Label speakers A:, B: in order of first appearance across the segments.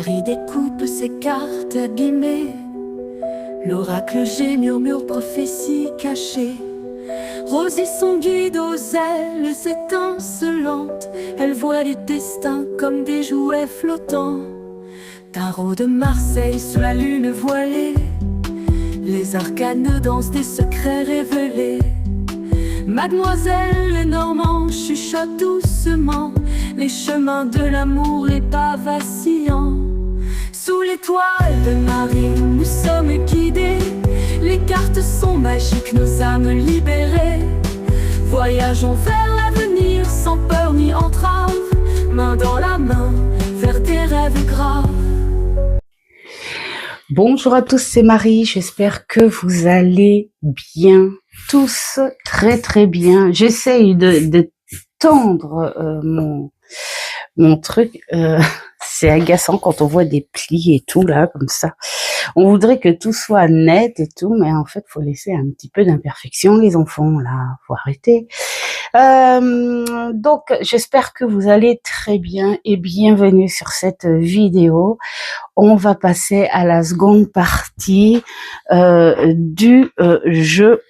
A: Marie découpe ses cartes abîmées. L'oracle G murmure prophétie cachée. Rosie son guide aux ailes étincelantes. Elle voit les destins comme des jouets flottants. Tarot de Marseille sous la lune voilée. Les arcanes dansent des secrets révélés. Mademoiselle Lenormand chuchote doucement les chemins de l'amour, les pas vacillants. Sous l'étoile de Marie, nous sommes guidés. Les cartes sont magiques, nos âmes libérées. Voyageons vers l'avenir sans peur ni entrave, main dans la main vers des rêves graves.
B: Bonjour à tous, c'est Marie, j'espère que vous allez bien, tous très très bien. J'essaye de tendre mon truc, c'est agaçant quand on voit des plis et tout là, comme ça. On voudrait que tout soit net et tout, mais en fait, faut laisser un petit peu d'imperfection, les enfants, là, faut arrêter. Donc, j'espère que vous allez très bien et bienvenue sur cette vidéo. On va passer à la seconde partie du jeu,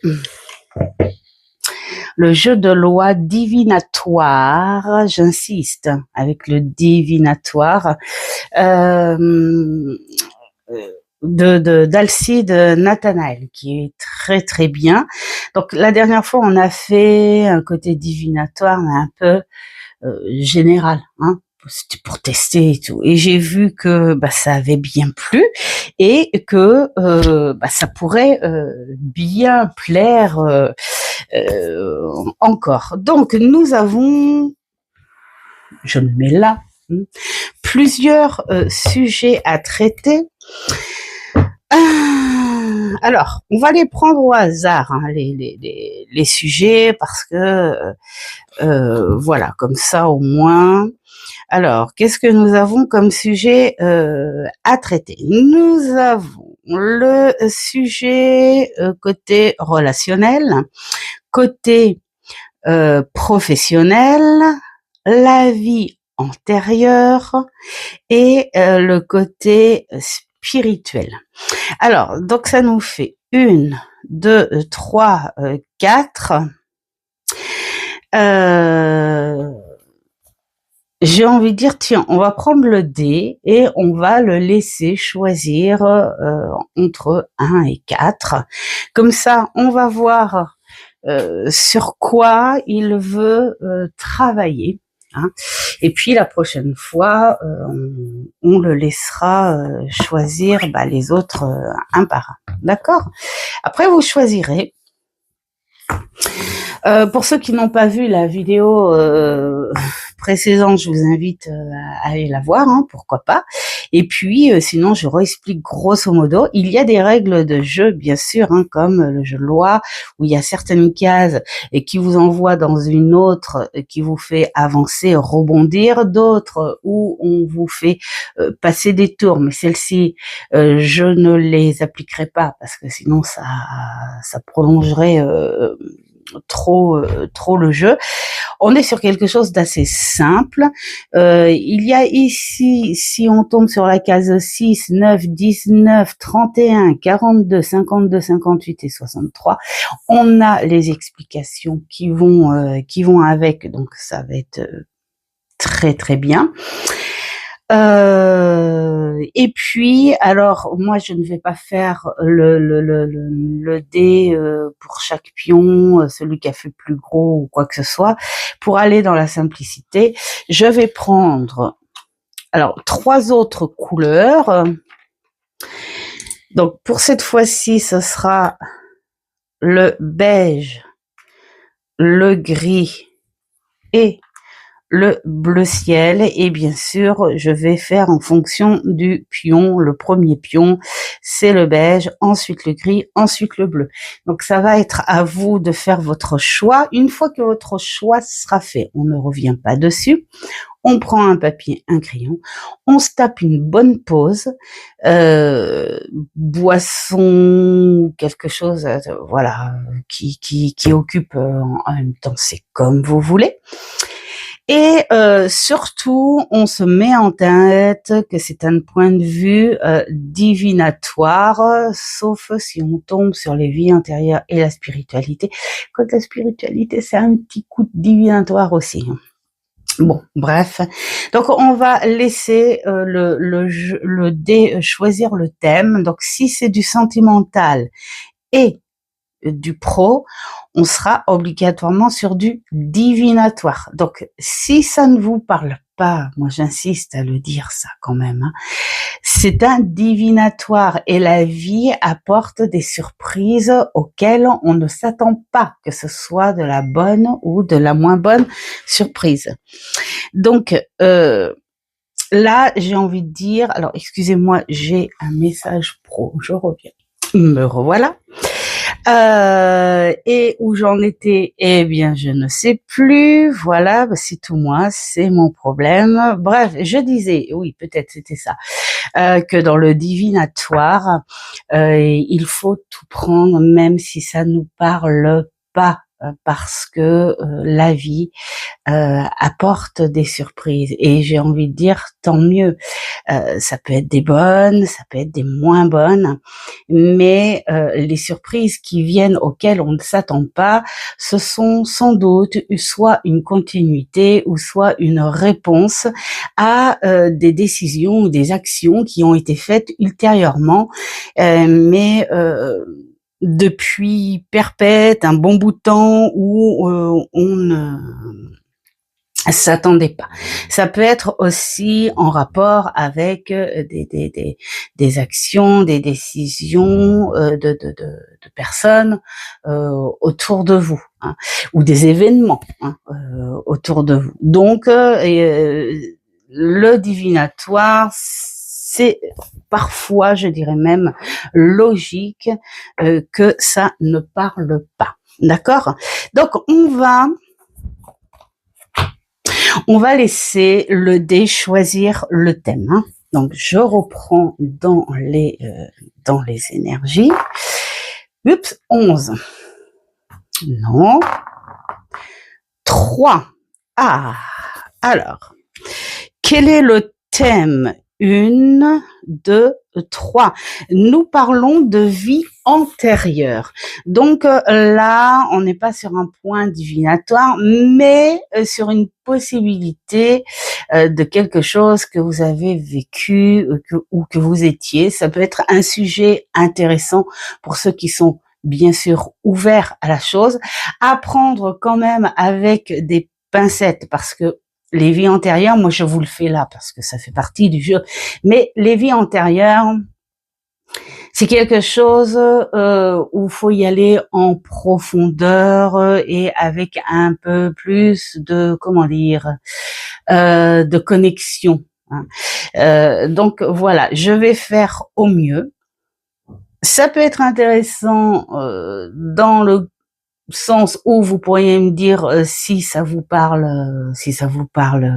B: le jeu de loi divinatoire, j'insiste, avec le divinatoire, d'Alcide Nathanaël, qui est très très bien. Donc la dernière fois, on a fait un côté divinatoire, mais un peu général, hein. C'était pour tester et tout. Et j'ai vu que ça avait bien plu et que ça pourrait bien plaire encore. Donc nous avons, je me mets là, plusieurs sujets à traiter. Alors, on va les prendre au hasard, hein, les sujets, parce que voilà, comme ça au moins. Alors, qu'est-ce que nous avons comme sujet à traiter? Nous avons le sujet côté relationnel, côté professionnel, la vie antérieure et le côté spirituel. Alors, donc ça nous fait 1, 2, 3, 4. J'ai envie de dire, tiens, on va prendre le dé et on va le laisser choisir entre 1 et 4. Comme ça, on va voir sur quoi il veut travailler. Hein. Et puis la prochaine fois, on le laissera choisir les autres un par un. D'accord? Après, vous choisirez. Pour ceux qui n'ont pas vu la vidéo précédente, je vous invite à aller la voir, hein, pourquoi pas. Et puis, sinon, je réexplique grosso modo. Il y a des règles de jeu, bien sûr, hein, comme le jeu de loi, où il y a certaines cases et qui vous envoient dans une autre, qui vous fait avancer, rebondir, d'autres où on vous fait passer des tours. Mais celles-ci, je ne les appliquerai pas parce que sinon, ça prolongerait trop le jeu. On est sur quelque chose d'assez simple. Il y a ici, si on tombe sur la case 6, 9, 19, 31, 42, 52, 58 et 63, on a les explications qui vont avec, donc ça va être très très bien. Et puis, alors, moi, je ne vais pas faire le dé pour chaque pion, celui qui a fait plus gros ou quoi que ce soit. Pour aller dans la simplicité, je vais prendre, alors, 3 autres couleurs. Donc, pour cette fois-ci, ce sera le beige, le gris et le bleu ciel, et bien sûr je vais faire en fonction du pion. Le premier pion c'est le beige, ensuite le gris, ensuite le bleu. Donc ça va être à vous de faire votre choix. Une fois que votre choix sera fait, on ne revient pas dessus, on prend un papier, un crayon, on se tape une bonne pause, boisson, quelque chose voilà qui occupe en même temps, c'est comme vous voulez. Et surtout, on se met en tête que c'est un point de vue divinatoire, sauf si on tombe sur les vies antérieures et la spiritualité. Quoique la spiritualité, c'est un petit coup de divinatoire aussi. Bon, bref. Donc, on va laisser le dé choisir le thème. Donc, si c'est du sentimental et du pro, on sera obligatoirement sur du divinatoire. Donc, si ça ne vous parle pas, moi j'insiste à le dire ça quand même, hein, c'est un divinatoire et la vie apporte des surprises auxquelles on ne s'attend pas, que ce soit de la bonne ou de la moins bonne surprise. Donc, là, j'ai envie de dire, alors excusez-moi, j'ai un message pro, je reviens. Me revoilà. Et où j'en étais, eh bien, je ne sais plus. Voilà, c'est tout moi, c'est mon problème. Bref, je disais, oui, peut-être c'était ça, que dans le divinatoire, il faut tout prendre, même si ça nous parle pas, parce que la vie apporte des surprises. Et j'ai envie de dire, tant mieux. Ça peut être des bonnes, ça peut être des moins bonnes, mais les surprises qui viennent auxquelles on ne s'attend pas, ce sont sans doute soit une continuité ou soit une réponse à des décisions ou des actions qui ont été faites ultérieurement, mais depuis perpète, un bon bout de temps où on ne s'attendait pas. Ça peut être aussi en rapport avec des actions, des décisions de personnes autour de vous, hein, ou des événements autour de vous. Donc, le divinatoire, c'est parfois, je dirais même, logique que ça ne parle pas. D'accord? Donc, on va laisser le dé choisir le thème. Hein. Donc, je reprends dans les énergies. Oups, 11. Non. 3. Ah, alors, quel est le thème? 1, 2, 3. Nous parlons de vie antérieure. Donc là, on n'est pas sur un point divinatoire, mais sur une possibilité de quelque chose que vous avez vécu ou que vous étiez. Ça peut être un sujet intéressant pour ceux qui sont bien sûr ouverts à la chose. À prendre quand même avec des pincettes, parce que les vies antérieures, moi je vous le fais là parce que ça fait partie du jeu, mais les vies antérieures, c'est quelque chose où il faut y aller en profondeur et avec un peu plus de, comment dire, de connexion. Hein. Donc voilà, je vais faire au mieux. Ça peut être intéressant dans le sens où vous pourriez me dire si ça vous parle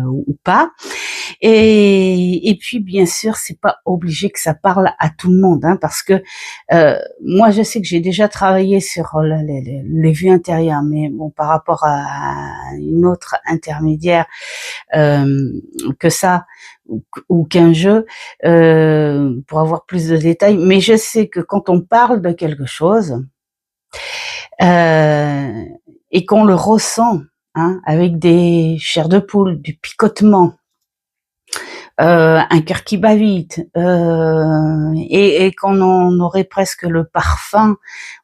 B: ou pas. Et puis bien sûr, c'est pas obligé que ça parle à tout le monde, hein, parce que moi je sais que j'ai déjà travaillé sur les vues intérieures, mais bon, par rapport à une autre intermédiaire que ça ou qu'un jeu, pour avoir plus de détails. Mais je sais que quand on parle de quelque chose et qu'on le ressent, hein, avec des chairs de poule, du picotement, un cœur qui bat vite, et qu'on en aurait presque le parfum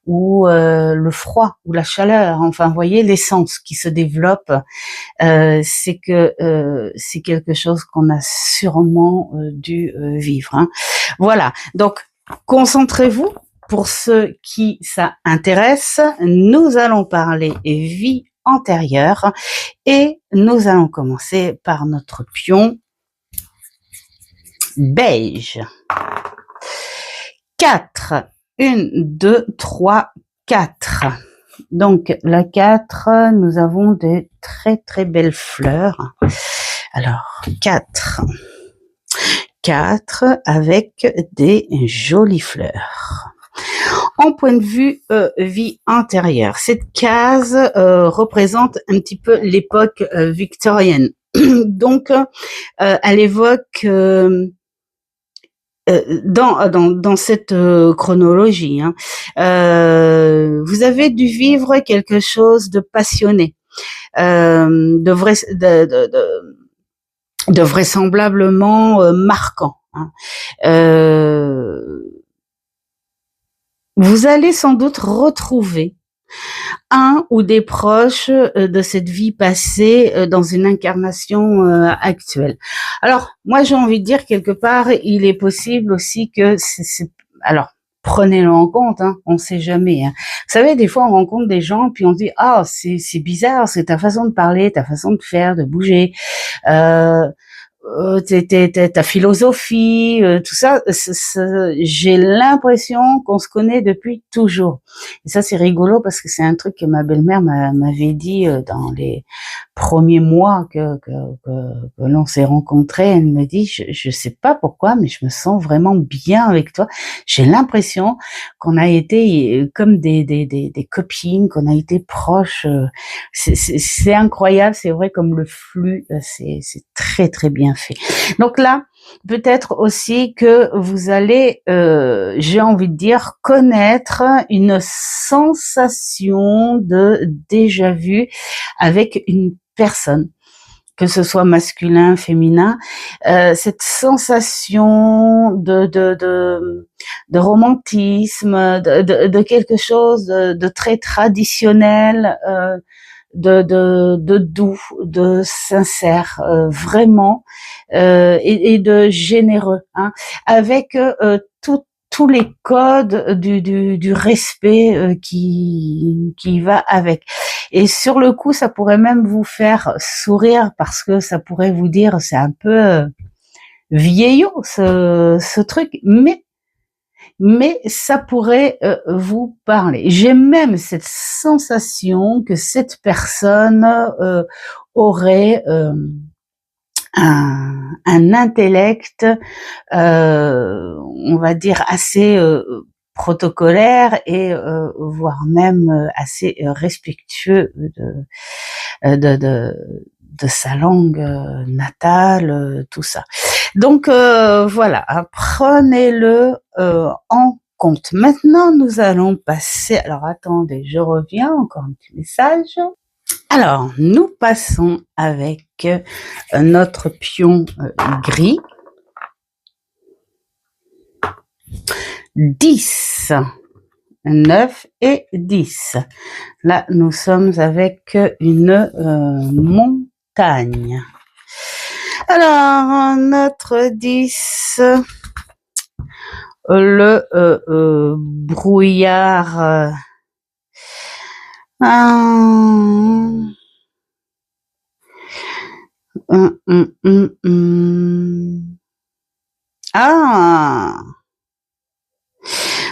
B: ou le froid ou la chaleur, enfin vous voyez l'essence qui se développe, c'est que c'est quelque chose qu'on a sûrement dû vivre, hein. Voilà, donc concentrez-vous. Pour ceux qui ça intéresse, nous allons parler vie antérieure et nous allons commencer par notre pion beige. 4. 1, 2, 3, 4. Donc, la 4, nous avons des très très belles fleurs. Alors, 4. 4 avec des jolies fleurs. en point de vue vie antérieure. Cette case représente un petit peu l'époque victorienne. Donc, elle évoque dans cette chronologie, hein, vous avez dû vivre quelque chose de passionné, de vraisemblablement marquant. Hein. Vous allez sans doute retrouver un ou des proches de cette vie passée dans une incarnation actuelle. Alors, moi, j'ai envie de dire quelque part, il est possible aussi que alors, prenez-le en compte, hein, on ne sait jamais. Hein. Vous savez, des fois, on rencontre des gens, puis on se dit, ah, c'est bizarre, c'est ta façon de parler, ta façon de faire, de bouger. Ta philosophie, tout ça, j'ai l'impression qu'on se connaît depuis toujours. Et ça, c'est rigolo parce que c'est un truc que ma belle-mère m'avait dit dans les premiers mois que l'on s'est rencontrés. Elle me dit, je sais pas pourquoi, mais je me sens vraiment bien avec toi. J'ai l'impression qu'on a été comme des copines, qu'on a été proches. C'est incroyable, c'est vrai comme le flux, c'est très très bien fait. Donc là, peut-être aussi que vous allez, j'ai envie de dire, connaître une sensation de déjà vu avec une personne, que ce soit masculin, féminin, cette sensation de romantisme, de quelque chose de très traditionnel, de doux, de sincère, vraiment, et de généreux, hein, avec tous les codes du respect qui va avec. Et sur le coup, ça pourrait même vous faire sourire parce que ça pourrait vous dire c'est un peu vieillot ce truc, mais ça pourrait vous parler. J'ai même cette sensation que cette personne aurait un intellect, on va dire assez protocolaire et voire même assez respectueux de sa langue natale, tout ça. Donc voilà, prenez-le en compte. Maintenant, nous allons passer. Alors attendez, je reviens, encore un petit message. Alors, nous passons avec notre pion gris. 10, 9 et 10. Là, nous sommes avec une montagne. Alors, notre 10, le brouillard. Ah,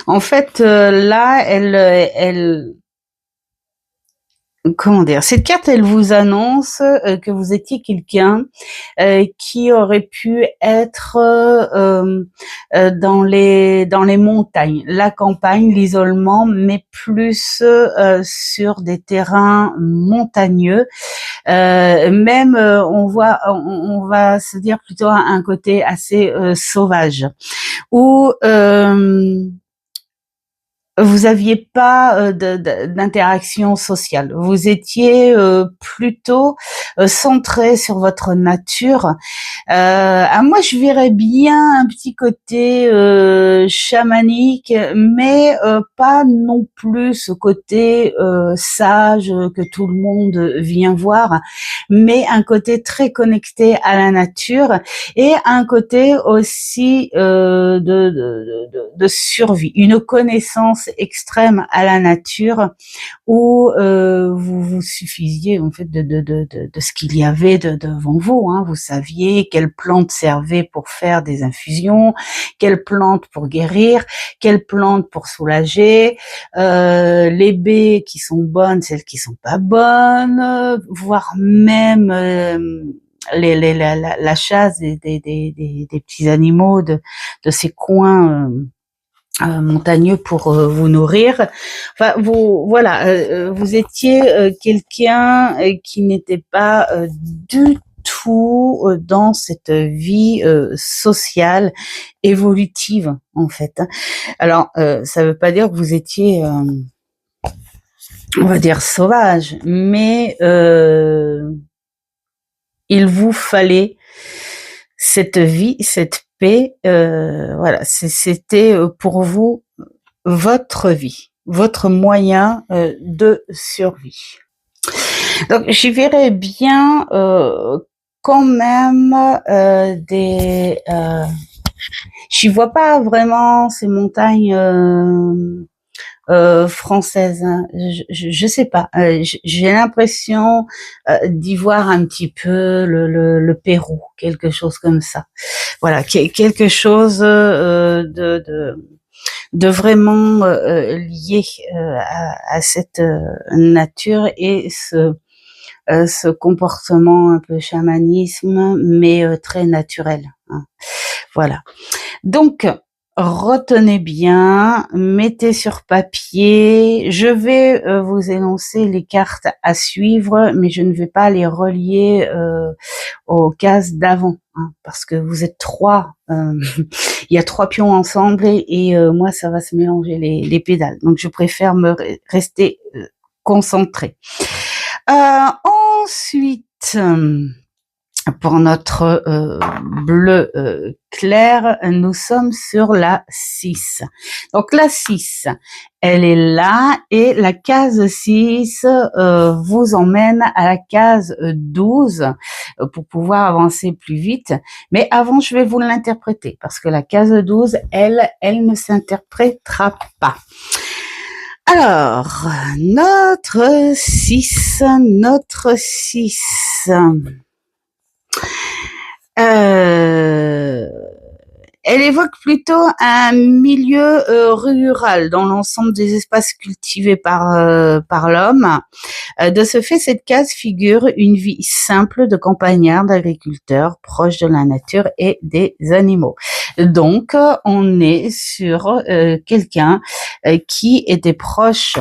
B: en fait, là, comment dire, cette carte, elle vous annonce que vous étiez quelqu'un qui aurait pu être dans les montagnes, la campagne, l'isolement, mais plus sur des terrains montagneux. Même on va se dire plutôt un côté assez sauvage, où vous aviez pas d'interaction sociale. Vous étiez plutôt centré sur votre nature. Moi, je verrais bien un petit côté chamanique, mais pas non plus ce côté sage que tout le monde vient voir, mais un côté très connecté à la nature et un côté aussi de survie, une connaissance extrême à la nature où vous vous suffisiez en fait de ce qu'il y avait devant vous. Hein. Vous saviez quelle plante servait pour faire des infusions, quelle plante pour guérir, quelle plante pour soulager, les baies qui sont bonnes, celles qui sont pas bonnes, voire même la chasse des petits animaux de ces coins montagneux pour vous nourrir. Enfin, vous étiez quelqu'un qui n'était pas du tout dans cette vie sociale évolutive en fait. Alors, ça veut pas dire que vous étiez, on va dire, sauvage, mais il vous fallait cette vie, cette paix. Voilà, c'était pour vous votre vie, votre moyen de survie. Donc, j'y verrais bien quand même j'y vois pas vraiment ces montagnes françaises. Hein. Je sais pas. J'ai l'impression d'y voir un petit peu le Pérou, quelque chose comme ça. Voilà, quelque chose de vraiment lié à cette nature et ce comportement un peu chamanisme, mais très naturel. Hein. Voilà. Donc, retenez bien, mettez sur papier. Je vais vous énoncer les cartes à suivre, mais je ne vais pas les relier aux cases d'avant, hein, parce que vous êtes trois. Il y a 3 pions ensemble et moi, ça va se mélanger les pédales. Donc, je préfère me rester concentrée. Ensuite, pour notre bleu clair, nous sommes sur la 6. Donc la 6, elle est là et la case 6 vous emmène à la case 12 pour pouvoir avancer plus vite. Mais avant, je vais vous l'interpréter parce que la case 12, elle ne s'interprétera pas. Alors, notre 6, elle évoque plutôt un milieu rural dans l'ensemble des espaces cultivés par l'homme. De ce fait, cette case figure une vie simple de campagnard, d'agriculteur, proche de la nature et des animaux. Donc, on est sur quelqu'un qui était proche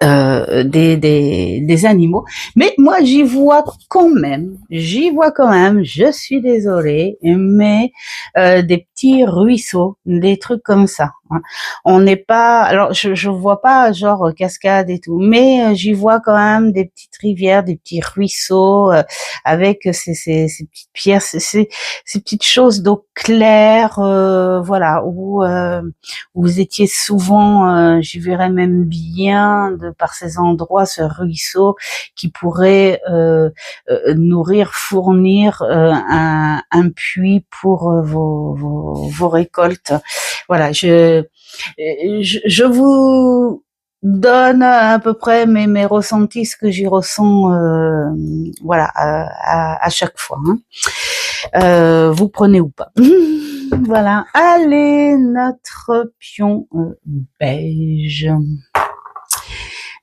B: des animaux, mais moi j'y vois quand même, je suis désolée, mais des petits ruisseaux, des trucs comme ça. Hein. On n'est pas, alors je vois pas genre cascade et tout, mais j'y vois quand même des petites rivières, des petits ruisseaux avec ces petites pierres, ces petites choses d'eau claire, voilà, où vous étiez souvent, j'y verrais même bien par ces endroits, ce ruisseau qui pourrait nourrir, fournir un puits pour vos récoltes. Voilà, je vous donne à peu près mes ressentis, ce que j'y ressens, voilà, à chaque fois. Hein. Vous prenez ou pas. Voilà, allez, notre pion beige.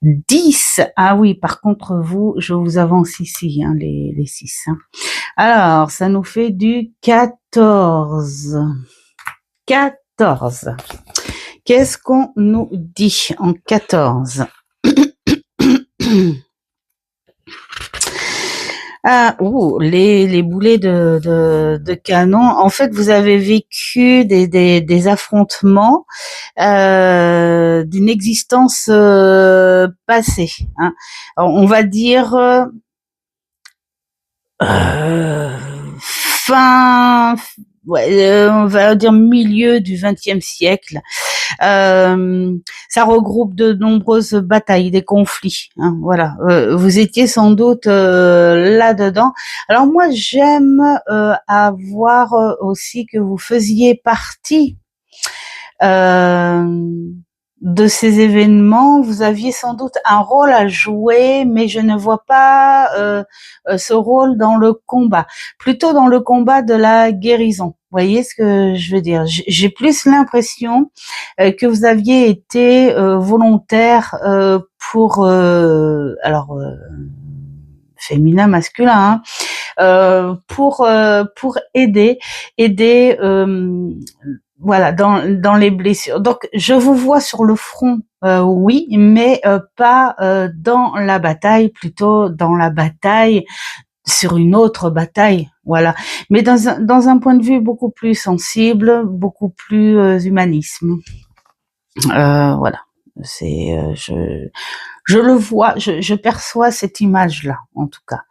B: 10. Ah oui, par contre, vous, je vous avance ici, hein, les 6. Hein. Alors, ça nous fait du 14. 14. Qu'est-ce qu'on nous dit en 14? Ah, les boulets de canon. En fait, vous avez vécu des affrontements d'une existence passée. Hein. Alors, on va dire on va dire milieu du XXe siècle. Ça regroupe de nombreuses batailles, des conflits. Hein, voilà, vous étiez sans doute là-dedans. Alors moi, j'aime avoir aussi que vous faisiez partie de ces événements. Vous aviez sans doute un rôle à jouer, mais je ne vois pas ce rôle dans le combat, plutôt dans le combat de la guérison. Vous voyez ce que je veux dire? J'ai plus l'impression que vous aviez été volontaire pour féminin, masculin, hein, pour aider voilà, dans les blessures. Donc, je vous vois sur le front, oui, mais pas dans la bataille, plutôt dans la bataille sur une autre bataille, voilà. Mais dans un point de vue beaucoup plus sensible, beaucoup plus humanisme. Voilà. C'est, je le vois, je perçois cette image-là, en tout cas.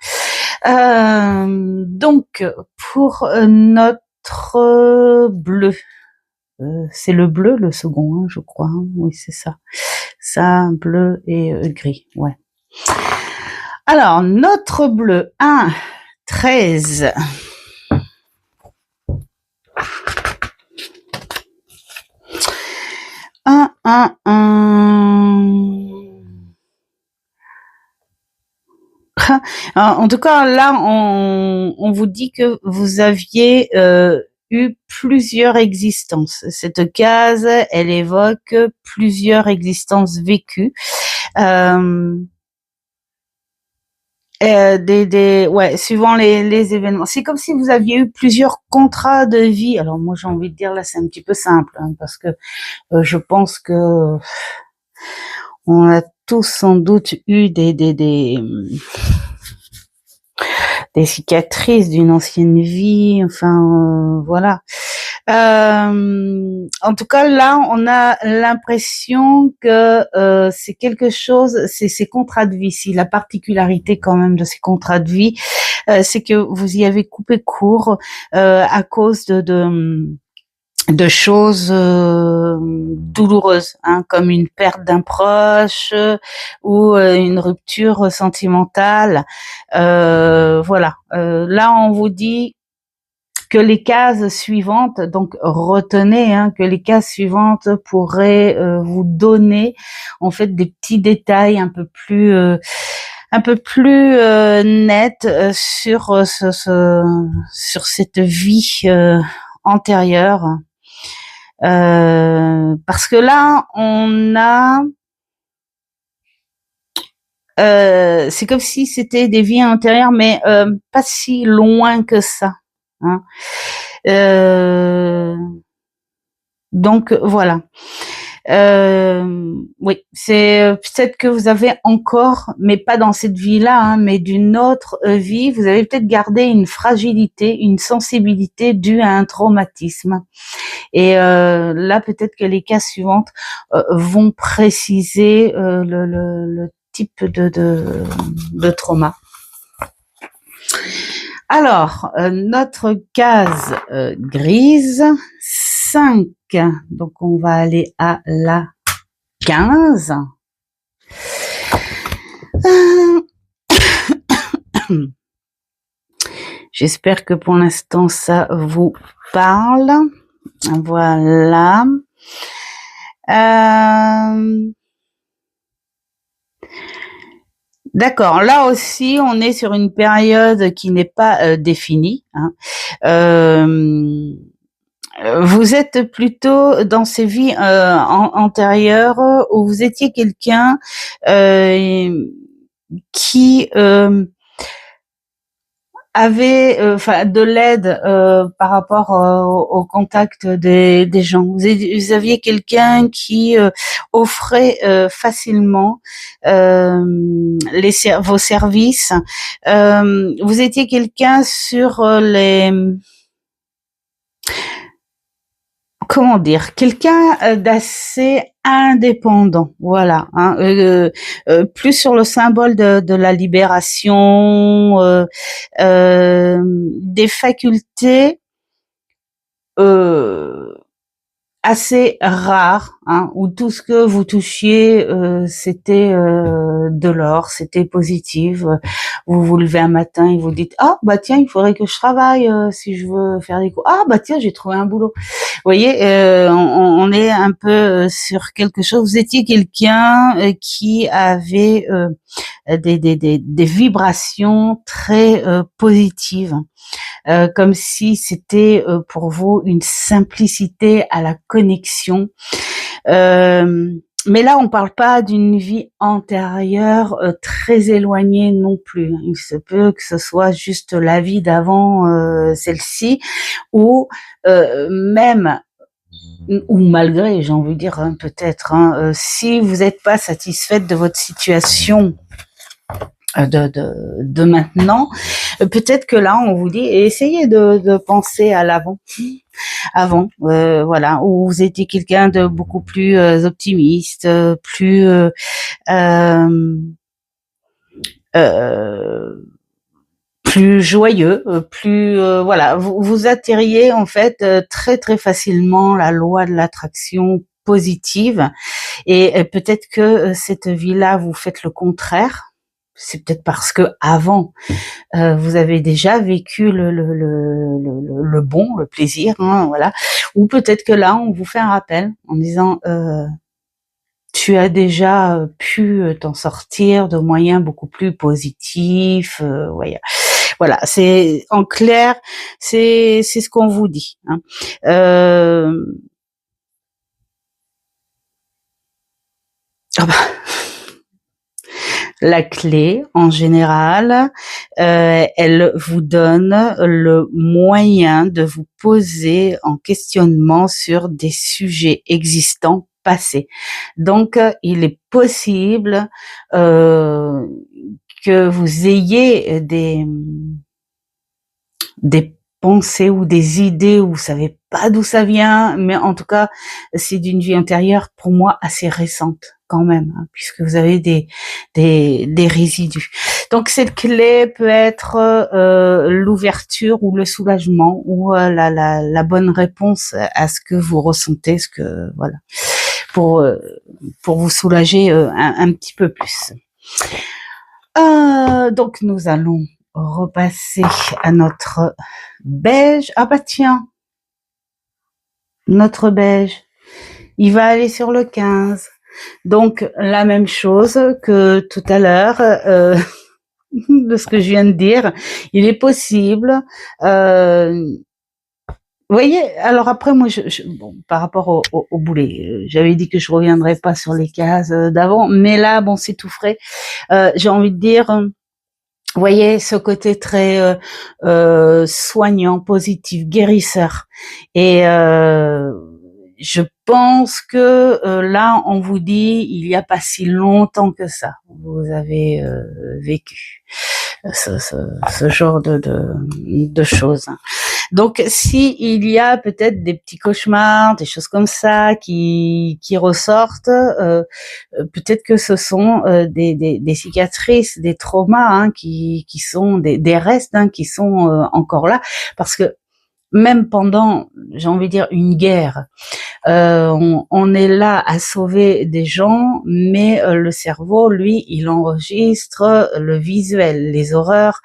B: Donc, pour notre bleu, c'est le bleu, le second, hein, je crois. Hein. Oui, c'est ça. Ça, bleu et gris, ouais. Alors, notre bleu, 1, 13. En tout cas, là, on vous dit que vous aviez eu plusieurs existences. Cette case, elle évoque plusieurs existences vécues. Ouais, suivant les événements. C'est comme si vous aviez eu plusieurs contrats de vie. Alors moi, j'ai envie de dire là, c'est un petit peu simple, hein, parce que je pense que on a tous sans doute eu des cicatrices d'une ancienne vie, enfin voilà. En tout cas, là, on a l'impression que c'est quelque chose, c'est ces contrats de vie. Si la particularité quand même de ces contrats de vie, c'est que vous y avez coupé court à cause de choses douloureuses, hein, comme une perte d'un proche ou une rupture sentimentale. Voilà. Là, on vous dit que les cases suivantes, donc retenez hein, que les cases suivantes pourraient vous donner en fait des petits détails un peu plus nets sur sur cette vie antérieure. Parce que là, on a c'est comme si c'était des vies antérieures, mais pas si loin que ça. Hein. Donc voilà. Oui, c'est peut-être que vous avez encore, mais pas dans cette vie-là, hein, mais d'une autre vie, vous avez peut-être gardé une fragilité, une sensibilité due à un traumatisme. Et là, peut-être que les cas suivantes vont préciser le type de trauma. Alors, notre case grise, 5. Donc, on va aller à la 15. J'espère que pour l'instant, ça vous parle. Voilà. D'accord. Là aussi, on est sur une période qui n'est pas définie. Hein. Vous êtes plutôt dans ces vies antérieures où vous étiez quelqu'un qui avait de l'aide par rapport au contact des gens. Vous aviez quelqu'un qui offrait facilement vos services. Vous étiez quelqu'un sur les... Comment dire, quelqu'un d'assez indépendant, voilà, hein, plus sur le symbole de la libération, des facultés assez rares, hein, où tout ce que vous touchiez, c'était de l'or, c'était positif. Vous vous levez un matin et vous dites ah bah tiens, il faudrait que je travaille si je veux faire des cours. Ah bah tiens, j'ai trouvé un boulot. Vous voyez, on est un peu sur quelque chose. Vous étiez quelqu'un qui avait des vibrations très positives. Comme si c'était pour vous une simplicité à la connexion. Mais là, on parle pas d'une vie antérieure très éloignée non plus. Il se peut que ce soit juste la vie d'avant celle-ci, ou même ou malgré, j'ai envie de dire, hein, peut-être, hein, si vous n'êtes pas satisfaite de votre situation de maintenant, peut-être que là, on vous dit, essayez de penser à l'avant. Avant, voilà, où vous étiez quelqu'un de beaucoup plus optimiste, plus euh, plus joyeux, plus voilà, vous atterriez en fait très très facilement la loi de l'attraction positive et peut-être que cette vie-là vous faites le contraire. C'est peut-être parce que avant vous avez déjà vécu le bon, le plaisir, hein, voilà. Ou peut-être que là on vous fait un rappel en disant tu as déjà pu t'en sortir de moyens beaucoup plus positifs, ouais. Voilà, c'est en clair, c'est ce qu'on vous dit. Hein. Ah bah, la clé, en général, elle vous donne le moyen de vous poser en questionnement sur des sujets existants passés. Donc, il est possible que vous ayez des pensées ou des idées où vous savez pas d'où ça vient, mais en tout cas, c'est d'une vie intérieure, pour moi, assez récente quand même, hein, puisque vous avez des résidus. Donc cette clé peut être l'ouverture ou le soulagement ou la bonne réponse à ce que vous ressentez, ce que voilà, pour vous soulager un petit peu plus. Donc nous allons repasser à notre beige. Ah bah tiens, notre beige, il va aller sur le 15. Donc la même chose que tout à l'heure, de ce que je viens de dire, il est possible. Vous voyez, alors après moi, bon, par rapport au boulet, j'avais dit que je reviendrais pas sur les cases d'avant, mais là, bon, c'est tout frais. J'ai envie de dire. Vous voyez ce côté très soignant, positif, guérisseur. Et je pense que là, on vous dit, il n'y a pas si longtemps que ça, vous avez vécu ce genre de choses. Donc, si il y a peut-être des petits cauchemars, des choses comme ça qui ressortent, peut-être que ce sont des cicatrices, des traumas hein, qui sont des restes hein, qui sont encore là, parce que même pendant, j'ai envie de dire, une guerre, on est là à sauver des gens, mais le cerveau, lui, il enregistre le visuel, les horreurs,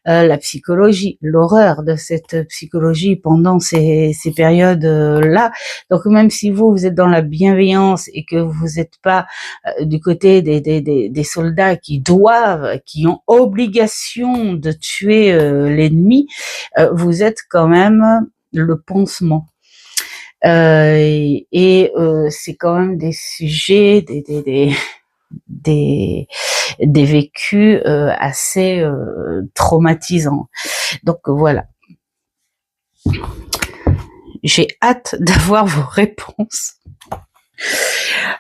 B: la psychologie, l'horreur de cette psychologie pendant ces périodes-là. Donc même si vous êtes dans la bienveillance et que vous n'êtes pas du côté des soldats qui ont obligation de tuer l'ennemi, vous êtes quand même le pansement. C'est quand même des sujets, des vécus assez traumatisants. Donc voilà. J'ai hâte d'avoir vos réponses.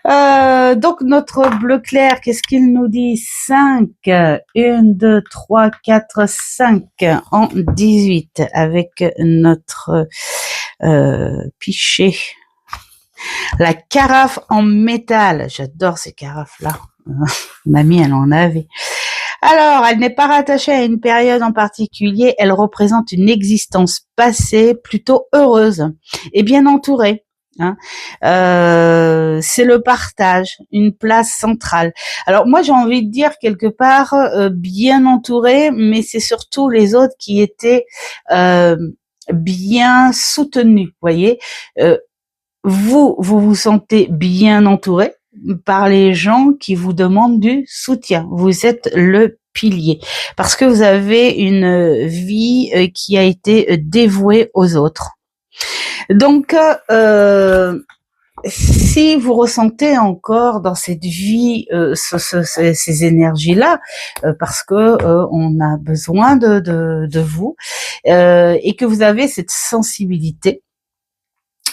B: Donc notre bleu clair, qu'est-ce qu'il nous dit? 5, 1, 2, 3, 4, 5 en 18 avec notre pichet. La carafe en métal, j'adore ces carafes-là. Mamie, elle en avait. Alors, elle n'est pas rattachée à une période en particulier, elle représente une existence passée plutôt heureuse et bien entourée. Hein. C'est le partage, une place centrale. Alors moi j'ai envie de dire quelque part bien entouré, mais c'est surtout les autres qui étaient bien soutenus. Voyez, vous sentez bien entouré par les gens qui vous demandent du soutien. Vous êtes le pilier parce que vous avez une vie qui a été dévouée aux autres. Donc, si vous ressentez encore dans cette vie ces énergies-là, parce que on a besoin de vous, et que vous avez cette sensibilité,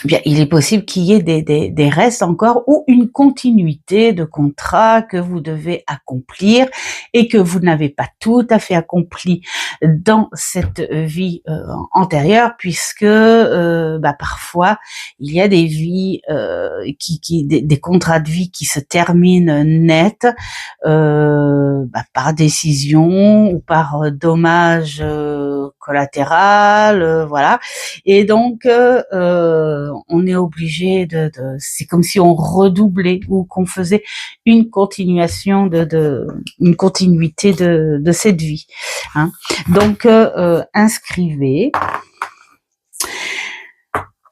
B: bien, il est possible qu'il y ait des restes encore ou une continuité de contrat que vous devez accomplir et que vous n'avez pas tout à fait accompli dans cette vie antérieure, puisque parfois il y a des vies des contrats de vie qui se terminent net par décision ou par dommage collatéral, voilà. Et donc on est obligé c'est comme si on redoublait ou qu'on faisait une continuation une continuité de cette vie. Hein. Donc inscrivez.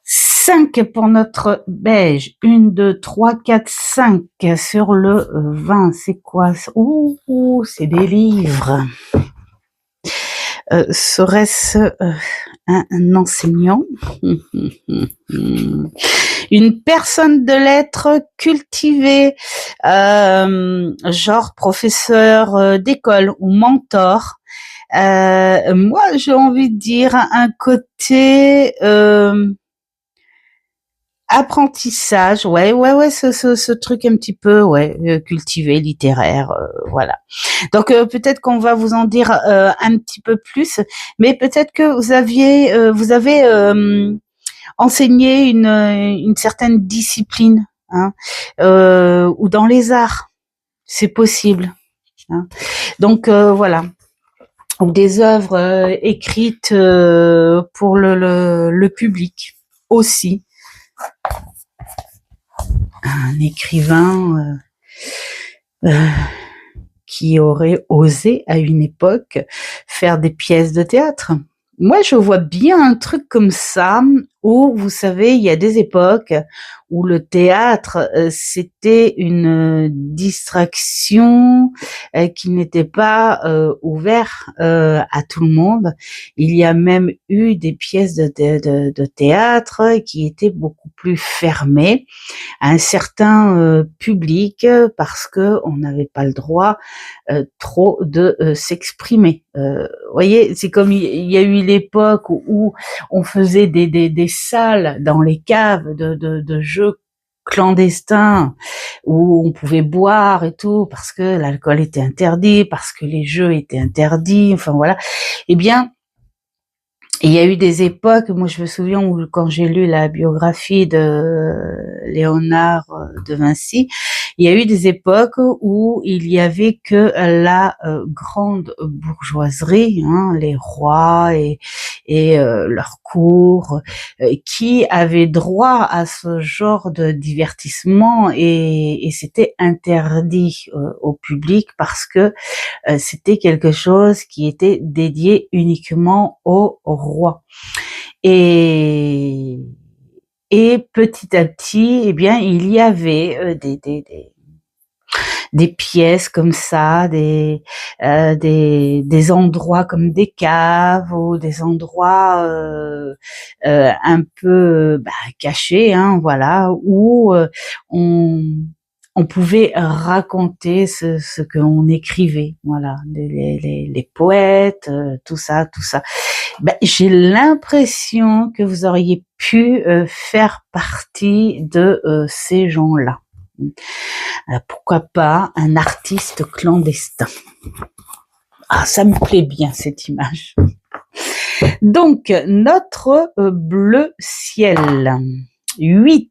B: 5 pour notre beige. 1, 2, 3, 4, 5 sur le 20. C'est quoi? Ouh, c'est des livres. Serait-ce un enseignant? Une personne de lettres cultivée, genre professeur d'école ou mentor. Moi, j'ai envie de dire un côté apprentissage, ouais, ce truc un petit peu, cultivé, littéraire, voilà. Donc peut-être qu'on va vous en dire un petit peu plus, mais peut-être que vous avez enseigné une certaine discipline, hein, ou dans les arts, c'est possible. Hein. Donc voilà. Ou des œuvres écrites pour le public aussi. Un écrivain qui aurait osé à une époque faire des pièces de théâtre. Moi, je vois bien un truc comme ça où, vous savez, il y a des époques où le théâtre, c'était une distraction qui n'était pas ouvert à tout le monde. Il y a même eu des pièces de théâtre qui étaient beaucoup plus fermées à un certain public parce que on n'avait pas le droit trop de s'exprimer. Voyez, c'est comme il y a eu l'époque où on faisait des salles dans les caves de jeux clandestins où on pouvait boire et tout parce que l'alcool était interdit, parce que les jeux étaient interdits, enfin voilà. Eh bien, il y a eu des époques, moi je me souviens où quand j'ai lu la biographie de Léonard de Vinci, il y a eu des époques où il y avait que la grande bourgeoisie, hein, les rois et leur cour, qui avaient droit à ce genre de divertissement et c'était interdit au public parce que c'était quelque chose qui était dédié uniquement aux rois. Et petit à petit, eh bien, il y avait des pièces comme ça, des endroits comme des caves ou des endroits un peu cachés, hein, voilà, où on pouvait raconter ce qu'on écrivait, voilà, les poètes, tout ça. J'ai l'impression que vous auriez pu faire partie de ces gens-là. Pourquoi pas un artiste clandestin? Ah, ça me plaît bien cette image. Donc, notre bleu ciel. 8.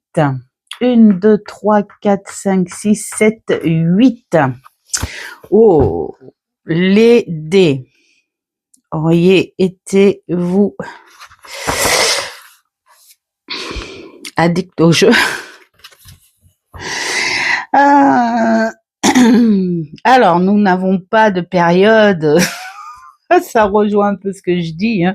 B: 1, 2, 3, 4, 5, 6, 7, 8. Oh, les dés. Auriez été-vous addict au jeu? Alors, nous n'avons pas de période. Ça rejoint un peu ce que je dis. Hein.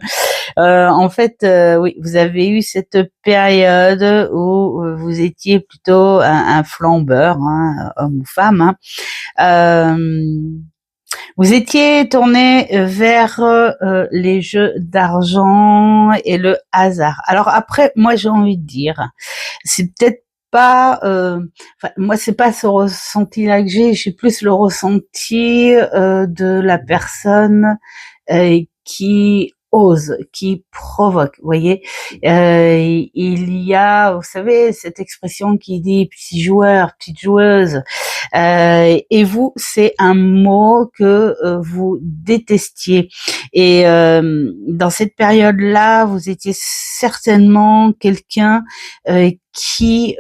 B: En fait, oui, vous avez eu cette période où vous étiez plutôt un flambeur, hein, homme ou femme. Hein. Vous étiez tourné vers les jeux d'argent et le hasard. Alors après, moi j'ai envie de dire, c'est peut-être pas, moi c'est pas ce ressenti-là que j'ai plus le ressenti de la personne qui ose, qui provoque. Vous voyez, il y a, vous savez, cette expression qui dit petit joueur, petite joueuse. Et vous, c'est un mot que vous détestiez. Et dans cette période-là, vous étiez certainement quelqu'un qui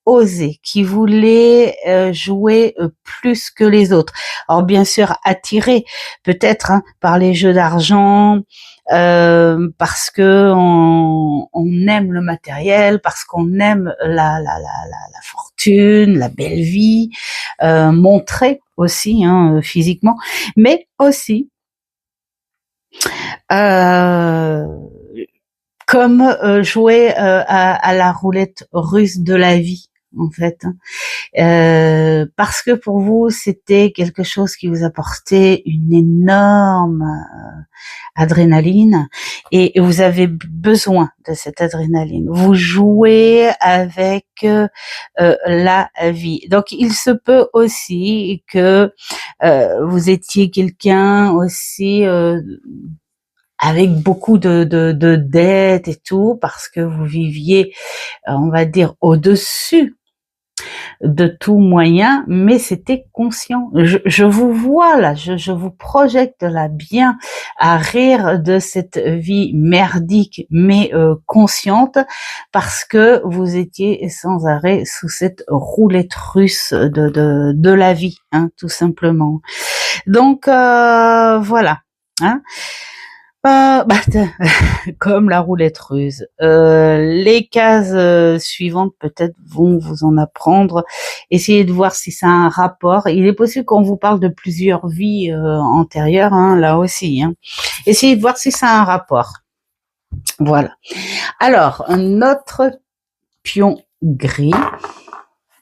B: osait, qui voulait jouer plus que les autres. Alors bien sûr, attiré peut-être par les jeux d'argent, parce que on aime le matériel, parce qu'on aime la fortune, la belle vie, montrer aussi physiquement, mais aussi comme jouer à la roulette russe de la vie, en fait. Parce que pour vous, c'était quelque chose qui vous apportait une énorme adrénaline et vous avez besoin de cette adrénaline. Vous jouez avec la vie. Donc, il se peut aussi que vous étiez quelqu'un aussi avec beaucoup de dettes et tout, parce que vous viviez, on va dire, au-dessus de tout moyen, mais c'était conscient. Je vous vois là, je vous projette là bien à rire de cette vie merdique, mais consciente, parce que vous étiez sans arrêt sous cette roulette russe de la vie, tout simplement. Donc voilà. Comme la roulette russe. Les cases suivantes peut-être vont vous en apprendre. Essayez de voir si ça a un rapport. Il est possible qu'on vous parle de plusieurs vies antérieures, là aussi. Essayez de voir si ça a un rapport. Voilà. Alors, notre pion gris,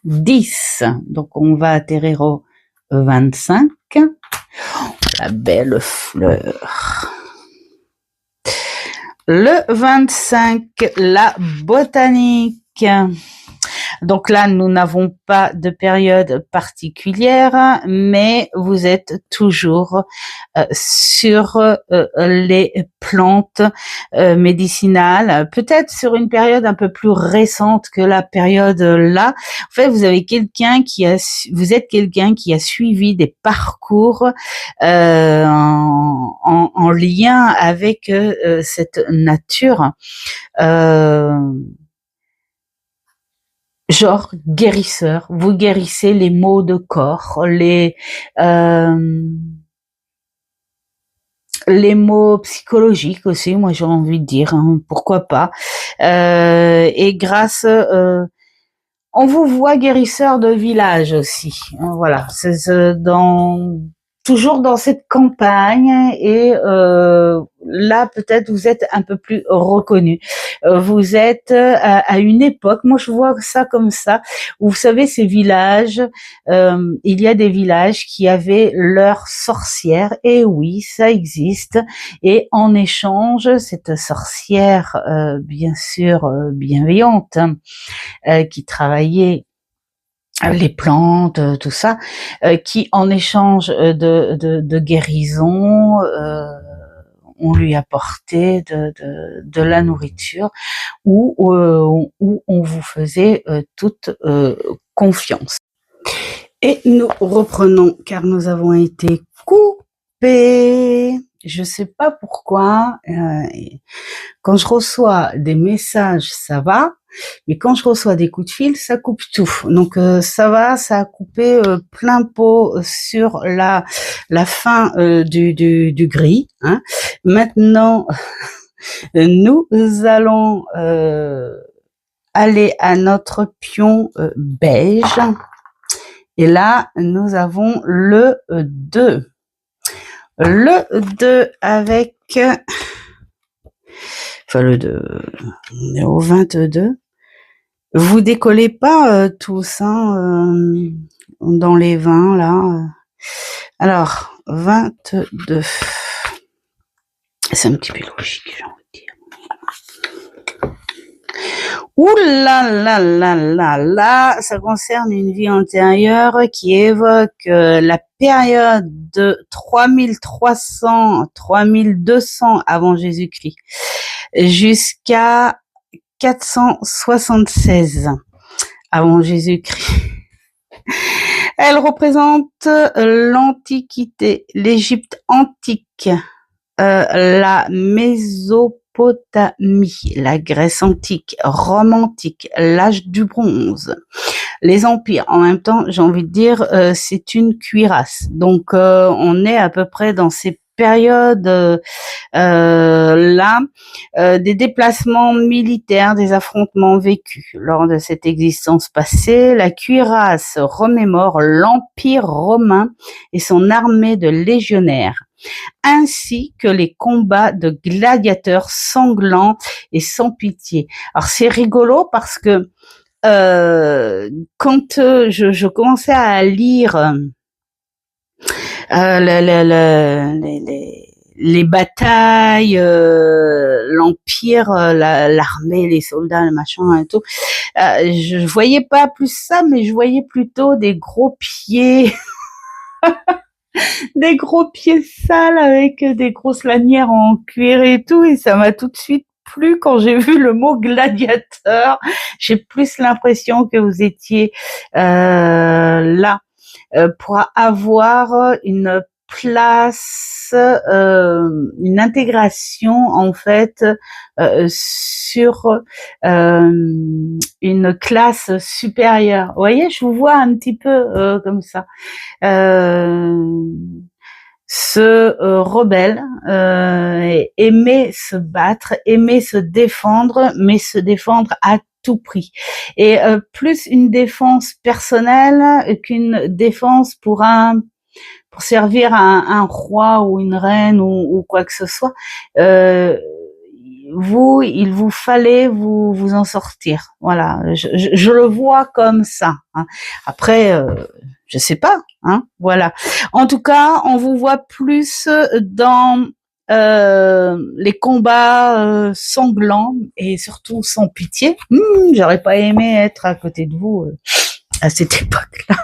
B: 10. Donc, on va atterrir au 25. La belle fleur. Le 25, la botanique. Donc là, nous n'avons pas de période particulière, mais vous êtes toujours sur les plantes médicinales, peut-être sur une période un peu plus récente que la période là. En fait, vous êtes quelqu'un qui a suivi des parcours en lien avec cette nature. Genre guérisseur, vous guérissez les maux de corps, les maux psychologiques aussi, moi j'ai envie de dire, pourquoi pas. Et grâce, on vous voit guérisseur de village aussi. Voilà, c'est toujours dans cette campagne et là peut-être vous êtes un peu plus reconnu. Vous êtes à une époque, moi je vois ça comme ça, où vous savez ces villages, il y a des villages qui avaient leur sorcière, et oui ça existe, et en échange cette sorcière bien sûr bienveillante qui travaillait les plantes, tout ça, qui en échange de guérison, on lui apportait de la nourriture, où on vous faisait toute confiance. Et nous reprenons, car nous avons été coupés. Je sais pas pourquoi. Quand je reçois des messages, ça va. Mais quand je reçois des coups de fil, ça coupe tout. Donc ça va, ça a coupé plein pot sur la fin du gris. Maintenant, nous allons aller à notre pion beige. Et là, nous avons le 2. Le 2 avec... Enfin, le 2, on est au 22. Vous décollez pas tous dans les 20 là. Alors 22. C'est un petit peu logique, j'ai envie de dire. Ouh là là là là là, ça concerne une vie antérieure qui évoque la période de 3200 avant Jésus-Christ jusqu'à 476 avant Jésus-Christ. Elle représente l'Antiquité, l'Égypte antique, la Mésopotamie, la Grèce antique, Rome antique, l'âge du bronze, les empires. En même temps, j'ai envie de dire, c'est une cuirasse. Donc, on est à peu près dans ces périodes là, des déplacements militaires, des affrontements vécus lors de cette existence passée. La cuirasse remémore l'Empire romain et son armée de légionnaires, ainsi que les combats de gladiateurs sanglants et sans pitié. Alors c'est rigolo parce que quand je commençais à lire les batailles, l'empire, l'armée, les soldats, le machin et tout, je voyais pas plus ça, mais je voyais plutôt des gros pieds des gros pieds sales avec des grosses lanières en cuir et tout, et ça m'a tout de suite plu quand j'ai vu le mot gladiateur. J'ai plus l'impression que vous étiez là pour avoir une place, une intégration en fait sur une classe supérieure. Vous voyez, je vous vois un petit peu comme ça. Se rebelle, aimer se battre, aimer se défendre, mais se défendre à tout prix. Et plus une défense personnelle qu'une défense pour servir un roi ou une reine ou quoi que ce soit. Il vous fallait vous en sortir. Voilà, je le vois comme ça. Hein. Après, je sais pas. Hein, voilà. En tout cas, on vous voit plus dans les combats sanglants et surtout sans pitié. J'aurais pas aimé être à côté de vous à cette époque-là.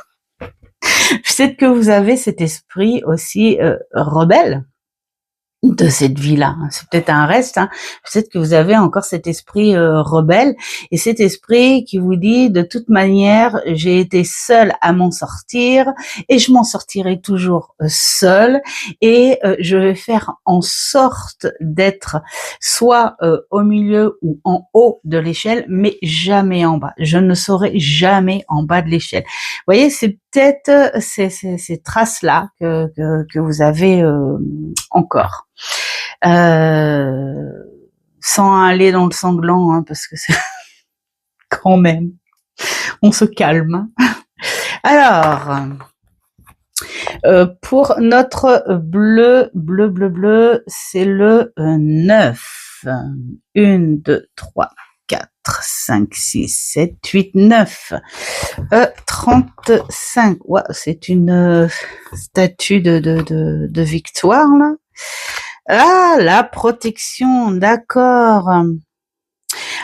B: Peut-être que vous avez cet esprit aussi rebelle de cette vie-là. C'est peut-être un reste, hein. Peut-être que vous avez encore cet esprit rebelle et cet esprit qui vous dit de toute manière, j'ai été seule à m'en sortir et je m'en sortirai toujours seule et je vais faire en sorte d'être soit au milieu ou en haut de l'échelle, mais jamais en bas. Je ne serai jamais en bas de l'échelle. Vous voyez, c'est peut-être ces traces-là que vous avez encore. Sans aller dans le sanglant, hein, parce que c'est quand même, on se calme. Alors, pour notre bleu, c'est le 9. 1, 2, 3, 4, 5, 6, 7, 8, 9. 35. Ouais, c'est une statue de victoire, là. Ah, la protection, d'accord.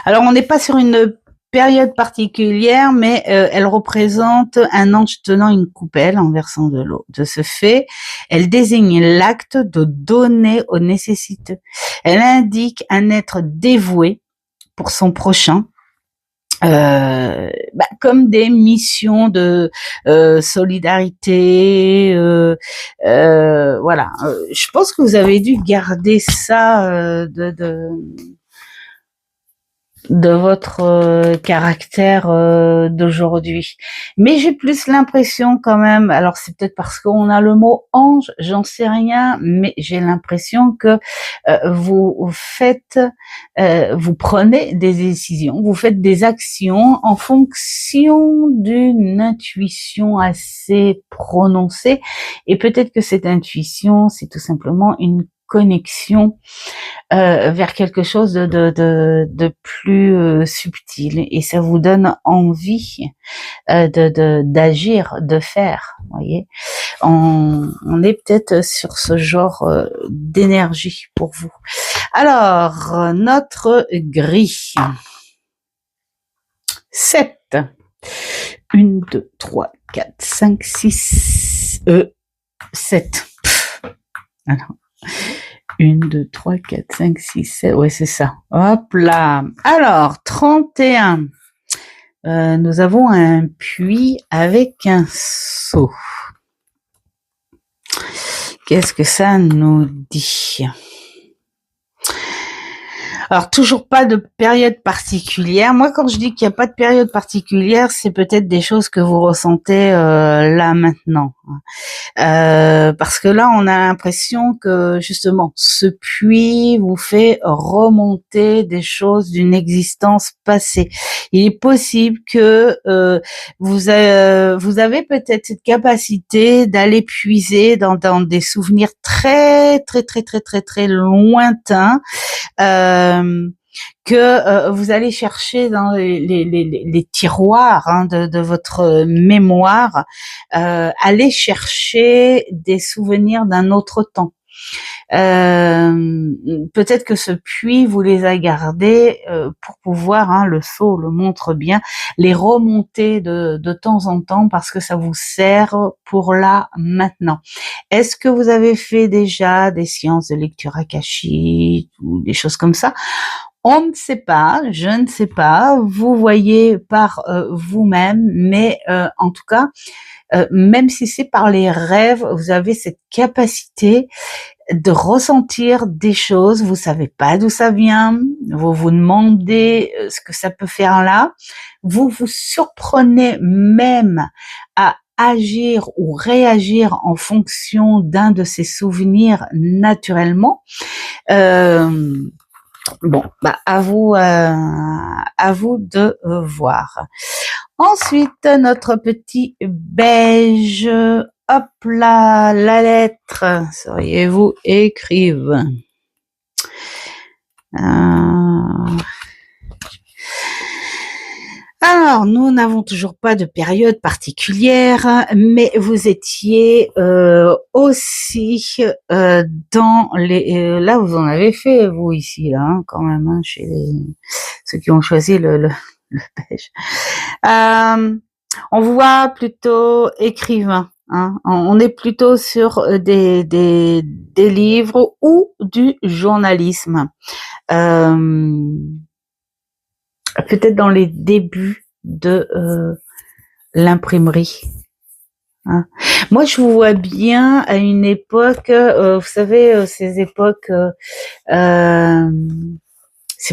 B: Alors, on n'est pas sur une période particulière, mais elle représente un ange tenant une coupelle en versant de l'eau. De ce fait, elle désigne l'acte de donner aux nécessiteux. Elle indique un être dévoué pour son prochain, comme des missions de solidarité, voilà. Je pense que vous avez dû garder ça de votre caractère d'aujourd'hui. Mais j'ai plus l'impression quand même, alors c'est peut-être parce qu'on a le mot ange, j'en sais rien, mais j'ai l'impression que vous prenez des décisions, vous faites des actions en fonction d'une intuition assez prononcée, et peut-être que cette intuition, c'est tout simplement une connexion vers quelque chose de plus subtil, et ça vous donne envie d'agir, de faire. Voyez, on est peut-être sur ce genre d'énergie pour vous. Alors, notre gris. 7. 1, 2, 3, 4, 5, 6, 7. Alors, 1, 2, 3, 4, 5, 6, 7. Ouais, c'est ça. Hop là. Alors, 31. Nous avons un puits avec un seau. Qu'est-ce que ça nous dit? Alors, toujours pas de période particulière. Moi, quand je dis qu'il n'y a pas de période particulière, c'est peut-être des choses que vous ressentez là maintenant. Parce que là, on a l'impression que justement, ce puits vous fait remonter des choses d'une existence passée. Il est possible que vous avez peut-être cette capacité d'aller puiser dans des souvenirs très lointains. Que vous allez chercher dans les tiroirs de votre mémoire, aller chercher des souvenirs d'un autre temps. Peut-être que ce puits vous les a gardés pour pouvoir, le seau le montre bien, les remonter de temps en temps parce que ça vous sert pour là maintenant. Est-ce que vous avez fait déjà des séances de lecture akashique ou des choses comme ça? On ne sait pas, je ne sais pas, vous voyez par vous-même, mais en tout cas, même si c'est par les rêves, vous avez cette capacité de ressentir des choses, vous savez pas d'où ça vient, vous vous demandez ce que ça peut faire là, vous vous surprenez même à agir ou réagir en fonction d'un de ces souvenirs naturellement. Bon, à vous de voir. Ensuite, notre petit beige. Hop là, la lettre. Seriez-vous écrive. Alors, nous n'avons toujours pas de période particulière, mais vous étiez aussi dans les... là, vous en avez fait, vous, ici, là, quand même, chez ceux qui ont choisi le beige. On voit plutôt écrivain. On est plutôt sur des livres ou du journalisme. Peut-être dans les débuts de l'imprimerie. Moi, je vous vois bien à une époque, vous savez, ces époques, ces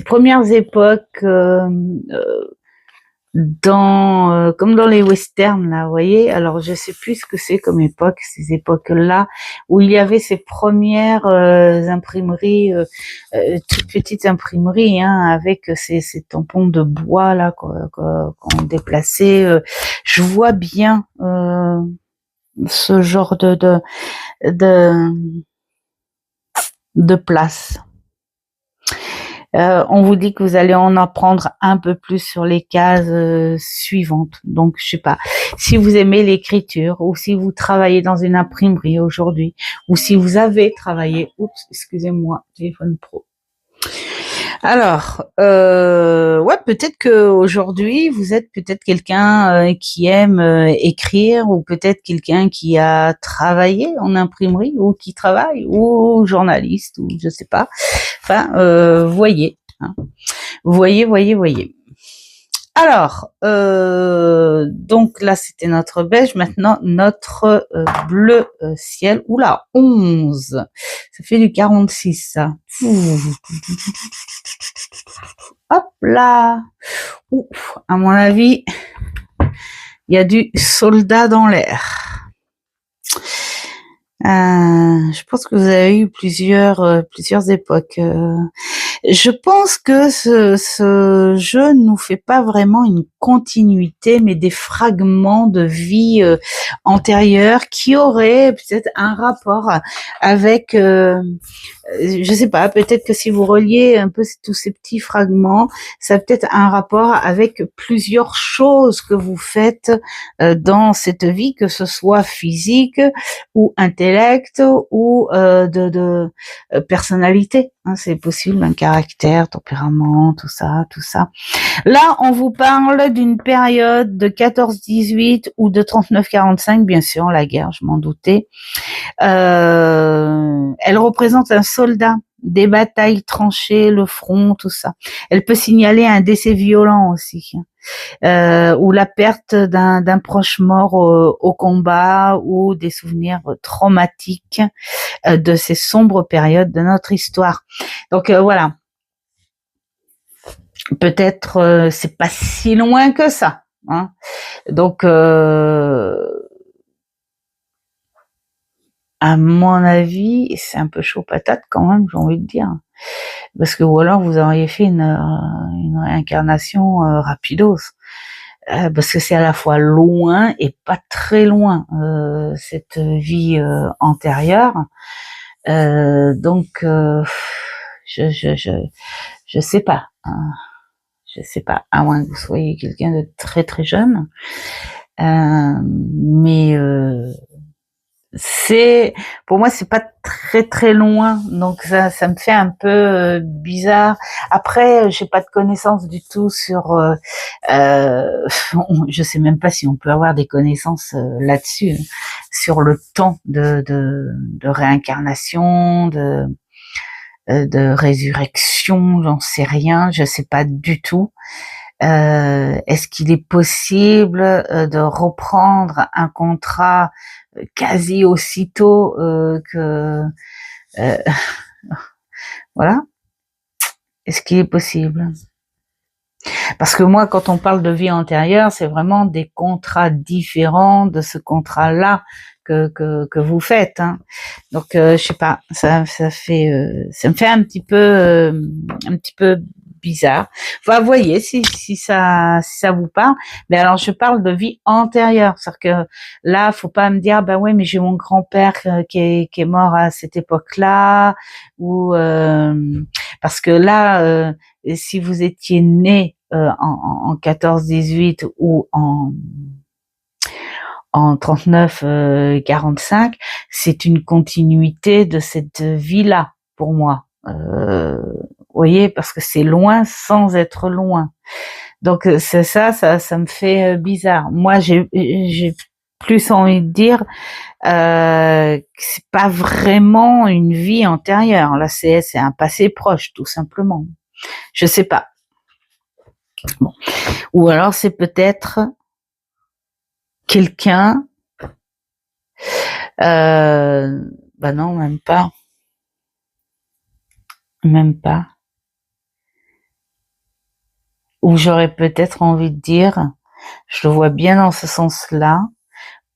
B: premières époques, comme dans les westerns là, vous voyez. Alors je sais plus ce que c'est comme époque, ces époques-là où il y avait ces premières imprimeries, toutes petites imprimeries, avec ces tampons de bois là qu'on déplaçait. Je vois bien ce genre de place. On vous dit que vous allez en apprendre un peu plus sur les cases suivantes. Donc, je sais pas, si vous aimez l'écriture ou si vous travaillez dans une imprimerie aujourd'hui ou si vous avez travaillé, excusez-moi, téléphone pro. Alors, ouais, peut-être que aujourd'hui vous êtes peut-être quelqu'un qui aime écrire ou peut-être quelqu'un qui a travaillé en imprimerie ou qui travaille ou journaliste ou je sais pas. Enfin, voyez, voyez. Alors, donc là c'était notre beige, maintenant notre bleu ciel. Oula, 11. Ça fait du 46 ça. Hop là. Ouf, à mon avis, il y a du soldat dans l'air. Je pense que vous avez eu plusieurs époques. Je pense que ce jeu nous fait pas vraiment une continuité, mais des fragments de vie antérieure qui auraient peut-être un rapport avec, je sais pas, peut-être que si vous reliez un peu tous ces petits fragments, ça a peut-être un rapport avec plusieurs choses que vous faites dans cette vie, que ce soit physique ou intellect ou de personnalité. C'est possible, un caractère, tempérament, tout ça. Là, on vous parle d'une période de 14-18 ou de 39-45, bien sûr, la guerre, je m'en doutais. Elle représente un soldat, des batailles tranchées, le front, tout ça. Elle peut signaler un décès violent aussi, ou la perte d'un proche mort au combat, ou des souvenirs traumatiques de ces sombres périodes de notre histoire. Donc voilà. Peut-être c'est pas si loin que ça, hein. Donc à mon avis, c'est un peu chaud patate quand même, j'ai envie de dire, parce que ou alors vous auriez fait une réincarnation rapidos, parce que c'est à la fois loin et pas très loin cette vie antérieure. Donc je sais pas, hein. Je sais pas, à moins que vous soyez quelqu'un de très très jeune, mais c'est, pour moi, c'est pas très très loin, donc ça me fait un peu bizarre. Après, j'ai pas de connaissances du tout sur, je sais même pas si on peut avoir des connaissances là-dessus, sur le temps de réincarnation, de résurrection, j'en sais rien, je sais pas du tout. Est-ce qu'il est possible de reprendre un contrat quasi aussitôt que voilà? Est-ce qu'il est possible? Parce que moi, quand on parle de vie antérieure, c'est vraiment des contrats différents de ce contrat-là que vous faites, hein. Donc je sais pas, ça me fait un petit peu bizarre. Enfin, voyez si ça vous parle. Mais alors je parle de vie antérieure, c'est-à-dire que là, faut pas me dire bah ouais, mais j'ai mon grand-père qui est mort à cette époque-là, ou parce que là, si vous étiez né en 14-18 ou en 39-45, c'est une continuité de cette vie-là pour moi. Voyez, parce que c'est loin sans être loin. Donc c'est ça me fait bizarre. Moi, j'ai plus envie de dire que c'est pas vraiment une vie antérieure. Là, c'est un passé proche, tout simplement. Je sais pas. Bon. Ou alors c'est peut-être quelqu'un. Bah non, même pas. Même pas. Ou j'aurais peut-être envie de dire, je le vois bien dans ce sens-là,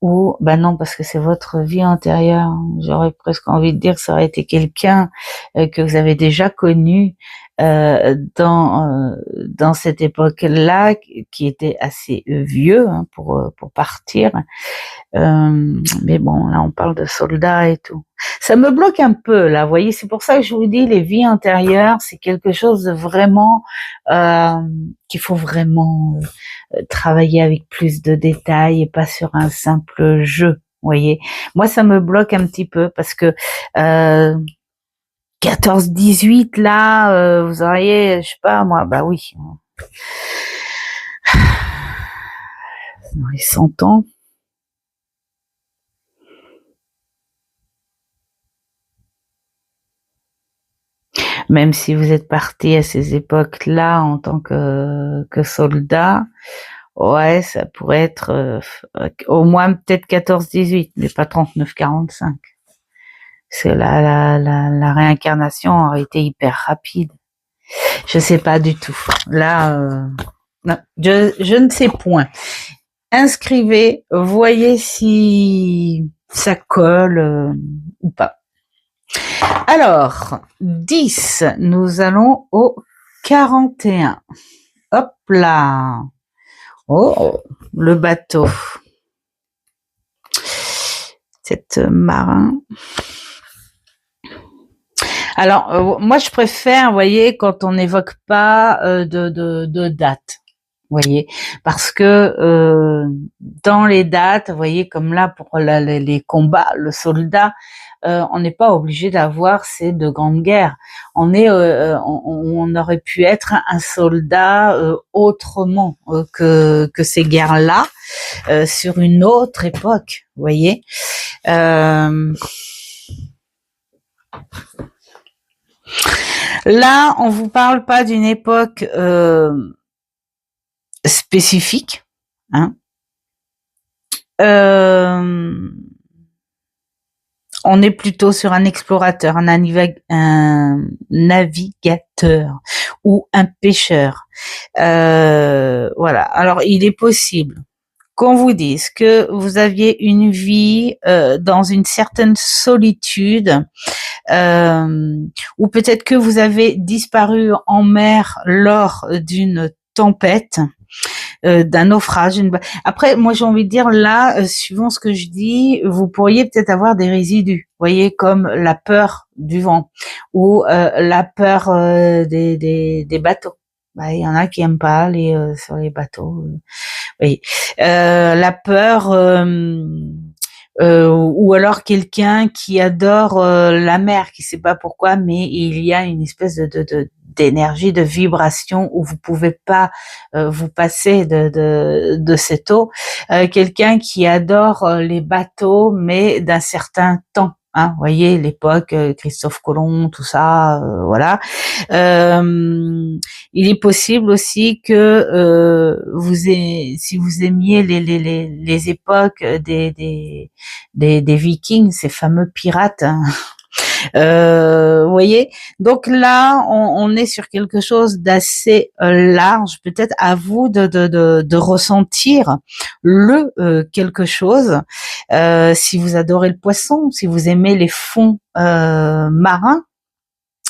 B: ou bah non, parce que c'est votre vie antérieure. J'aurais presque envie de dire que ça aurait été quelqu'un que vous avez déjà connu dans cette époque-là, qui était assez vieux hein, pour partir. Mais bon, là on parle de soldats et tout. Ça me bloque un peu là, vous voyez, c'est pour ça que je vous dis, les vies antérieures, c'est quelque chose de vraiment qu'il faut vraiment travailler avec plus de détails et pas sur un simple jeu, vous voyez. Moi, ça me bloque un petit peu parce que 14-18 là, vous auriez, je sais pas moi, bah oui, dans les 100 ans. Même si vous êtes parti à ces époques-là en tant que soldat, ouais, ça pourrait être au moins peut-être 14-18, mais pas 39-45. Parce que la réincarnation aurait été hyper rapide. Je sais pas du tout. Là, non, je ne sais point. Inscrivez, voyez si ça colle ou pas. Alors, 10, nous allons au 41. Hop là. Oh, le bateau. Cette marin. Alors, moi, je préfère, vous voyez, quand on n'évoque pas de date. voyez, parce que dans les dates, vous voyez, comme là pour les combats, le soldat, on n'est pas obligé d'avoir ces deux grandes guerres. On aurait pu être un soldat autrement que ces guerres-là, sur une autre époque, vous voyez. Là, on vous parle pas d'une époque spécifique, hein. On est plutôt sur un explorateur, un navigateur ou un pêcheur. Voilà. Alors, il est possible qu'on vous dise que vous aviez une vie dans une certaine solitude, ou peut-être que vous avez disparu en mer lors d'une tempête, d'un naufrage. Après, moi j'ai envie de dire là, suivant ce que je dis, vous pourriez peut-être avoir des résidus, vous voyez, comme la peur du vent ou la peur des bateaux. Bah, il y en a qui aiment pas aller sur les bateaux. Oui, la peur. Ou alors quelqu'un qui adore la mer, qui sait pas pourquoi, mais il y a une espèce d'énergie, de vibration où vous pouvez pas vous passer de cette eau. Quelqu'un qui adore les bateaux, mais d'un certain temps. Hein, vous voyez, l'époque, Christophe Colomb, tout ça, voilà. Il est possible aussi que si vous aimiez les époques des Vikings, ces fameux pirates, hein, vous voyez. Donc là, on est sur quelque chose d'assez large. Peut-être à vous de ressentir quelque chose. Si vous adorez le poisson, si vous aimez les fonds marins,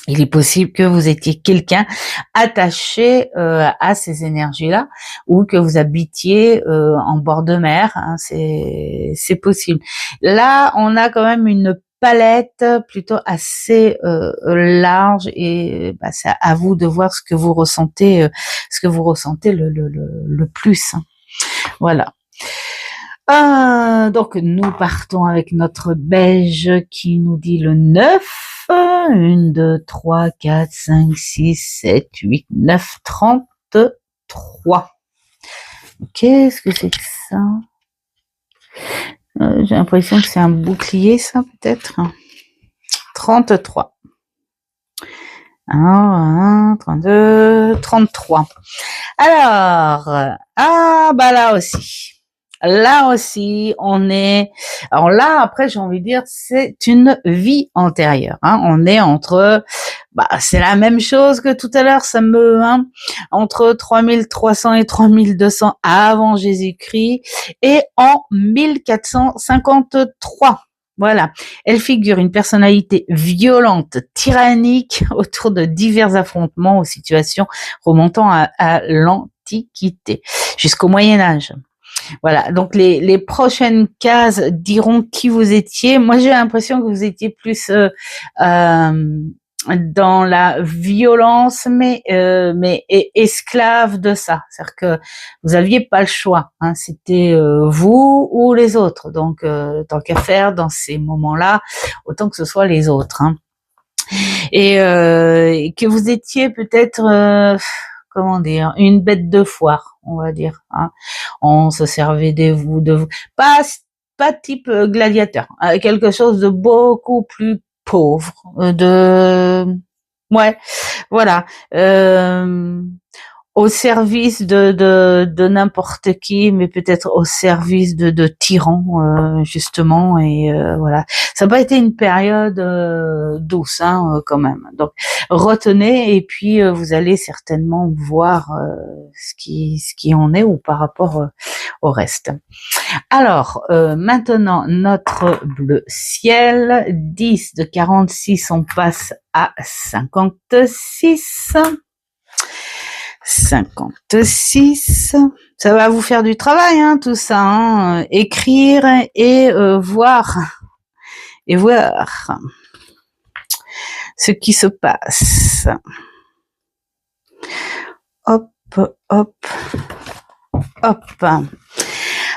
B: il est possible que vous étiez quelqu'un attaché à ces énergies-là, ou que vous habitiez en bord de mer. Hein, c'est possible. Là, on a quand même une palette plutôt assez large, et bah, c'est à vous de voir ce que vous ressentez le plus. Hein. Voilà. Donc nous partons avec notre beige qui nous dit le 9. 1, 2, 3, 4, 5, 6, 7, 8, 9, 33. Qu'est-ce que c'est que ça? J'ai l'impression que c'est un bouclier, ça, peut-être. 33. 1, 32, 33. Alors, bah là aussi. Là aussi, on est... Alors là, après, j'ai envie de dire, c'est une vie antérieure. Hein. On est entre... Bah, c'est la même chose que tout à l'heure, hein, entre 3300 et 3200 avant Jésus-Christ et en 1453. Voilà. Elle figure une personnalité violente, tyrannique, autour de divers affrontements aux situations remontant à l'Antiquité, jusqu'au Moyen-Âge. Voilà, donc les prochaines cases diront qui vous étiez. Moi, j'ai l'impression que vous étiez plus dans la violence, mais esclave de ça. C'est-à-dire que vous aviez pas le choix. Hein, c'était vous ou les autres. Donc, tant qu'à faire dans ces moments-là, autant que ce soit les autres. Hein. Et que vous étiez peut-être... comment dire, une bête de foire, on va dire. Hein. On se servait de vous, pas type gladiateur, quelque chose de beaucoup plus pauvre, ouais, voilà. Au service de n'importe qui, mais peut-être au service de tyrans, justement, et voilà. Ça n'a pas été une période douce, hein, quand même. Donc, retenez, et puis vous allez certainement voir ce qui en est, ou par rapport au reste. Alors, maintenant, notre bleu ciel, 10 de 46, on passe à 56. 56. Ça va vous faire du travail, hein, tout ça. Hein. Écrire et voir. Et voir ce qui se passe. Hop, hop. hop.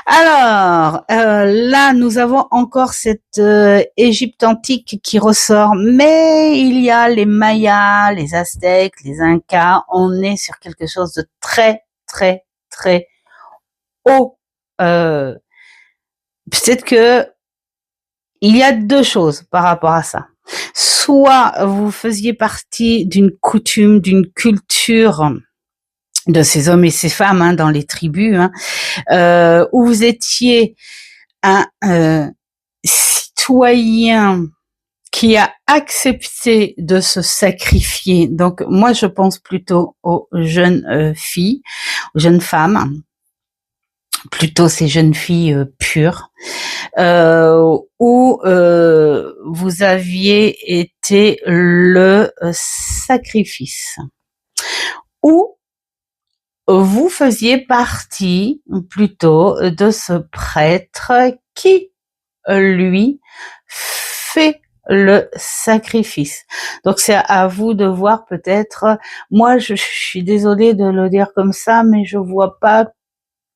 B: Alors, là, nous avons encore cette Égypte antique qui ressort, mais il y a les Mayas, les Aztèques, les Incas. On est sur quelque chose de très, très, très haut. Peut-être que il y a deux choses par rapport à ça. Soit vous faisiez partie d'une coutume, d'une culture de ces hommes et ces femmes hein, dans les tribus, où vous étiez un citoyen qui a accepté de se sacrifier. Donc moi je pense plutôt aux jeunes filles, aux jeunes femmes, plutôt ces jeunes filles pures, où vous aviez été le sacrifice, où vous faisiez partie plutôt de ce prêtre qui, lui, fait le sacrifice. Donc c'est à vous de voir peut-être, moi je suis désolée de le dire comme ça, mais je vois pas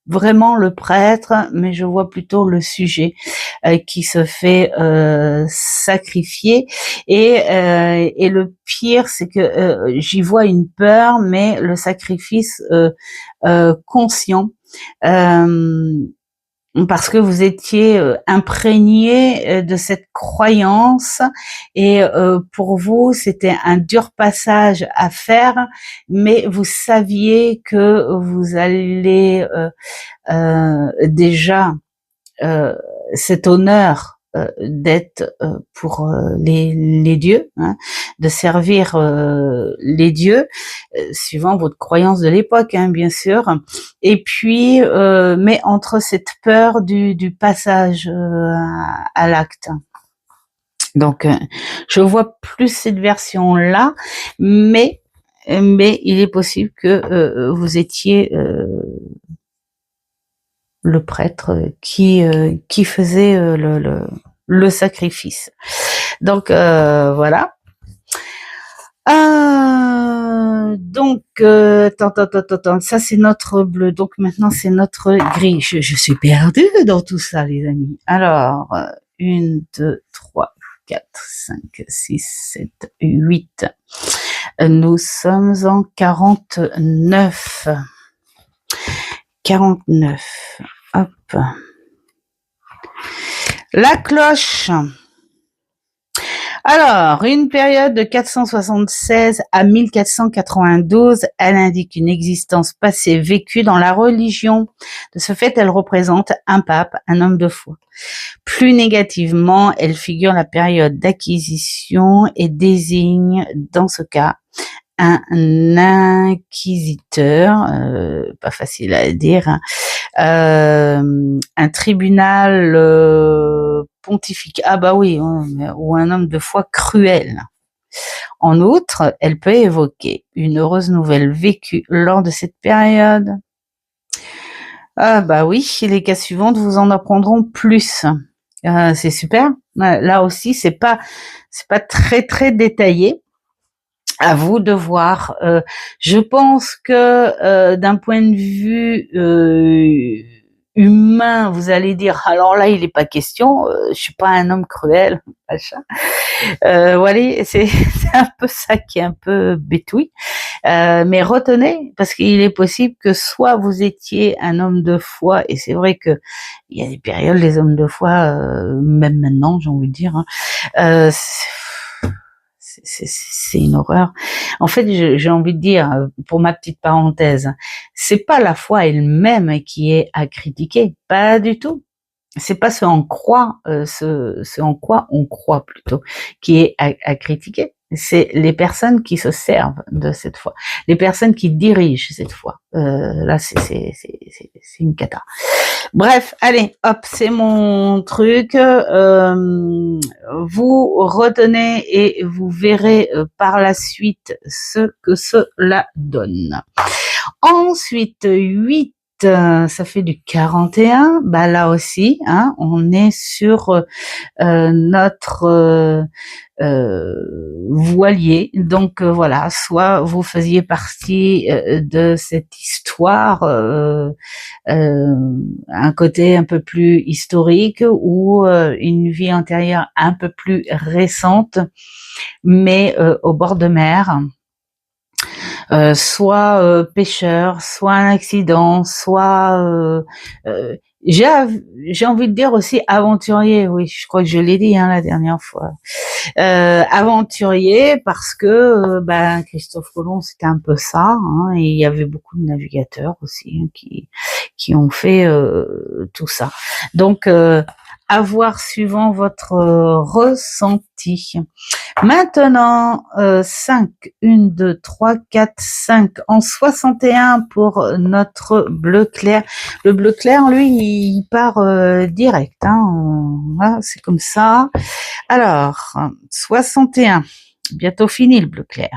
B: vraiment le prêtre, mais je vois plutôt le sujet qui se fait sacrifier. Et le pire, c'est que j'y vois une peur, mais le sacrifice conscient. Parce que vous étiez imprégné de cette croyance et pour vous c'était un dur passage à faire, mais vous saviez que vous allez déjà cet honneur d'être pour les dieux, hein, de servir les dieux, suivant votre croyance de l'époque, hein, bien sûr. Et puis, mais entre cette peur du passage à l'acte. Donc, je vois plus cette version-là, mais il est possible que vous étiez le prêtre qui faisait le sacrifice. Donc voilà. Donc ça c'est notre bleu. Donc maintenant c'est notre gris. Je suis perdue dans tout ça, les amis. Alors 1, 2, 3, 4, 5, 6, 7, 8. Nous sommes en 49. 49. Hop. La cloche. Alors, une période de 476 à 1492, elle indique une existence passée vécue dans la religion. De ce fait, elle représente un pape, un homme de foi. Plus négativement, elle figure la période d'acquisition et désigne, dans ce cas, un inquisiteur, pas facile à dire, hein, un tribunal pontifique, ah bah oui, ou un homme de foi cruel. En outre, elle peut évoquer une heureuse nouvelle vécue lors de cette période. Ah bah oui, les cas suivantes vous en apprendront plus. C'est super. Là aussi, c'est pas très très détaillé. À vous de voir. Je pense que d'un point de vue humain, vous allez dire alors là il est pas question, je suis pas un homme cruel, machin. Voilà, c'est un peu ça qui est un peu bétouille. Mais retenez, parce qu'il est possible que soit vous étiez un homme de foi, et c'est vrai que il y a des périodes les hommes de foi, même maintenant j'ai envie de dire, hein, c'est une horreur. En fait, j'ai envie de dire, pour ma petite parenthèse, c'est pas la foi elle-même qui est à critiquer, pas du tout. C'est pas ce en quoi, ce en quoi on croit plutôt, qui est à critiquer. C'est les personnes qui se servent de cette foi, les personnes qui dirigent cette foi. Là, c'est une cata. Bref, allez, hop, c'est mon truc. Vous retenez et vous verrez par la suite ce que cela donne. Ensuite, 8. ça fait du 41. Bah là aussi, hein, on est sur notre voilier. Donc voilà, soit vous faisiez partie de cette histoire, un côté un peu plus historique ou une vie antérieure un peu plus récente, mais au bord de mer. Soit pêcheur, soit un accident, soit j'ai envie de dire aussi aventurier. Oui, je crois que je l'ai dit la dernière fois. Aventurier parce que Christophe Colomb c'était un peu ça. Et il y avait beaucoup de navigateurs aussi qui ont fait tout ça. Donc à voir suivant votre ressenti. Maintenant, 5, 1, 2, 3, 4, 5 en 61 pour notre bleu clair. Le bleu clair, lui, il part direct. Voilà, c'est comme ça. Alors, 61, bientôt fini le bleu clair.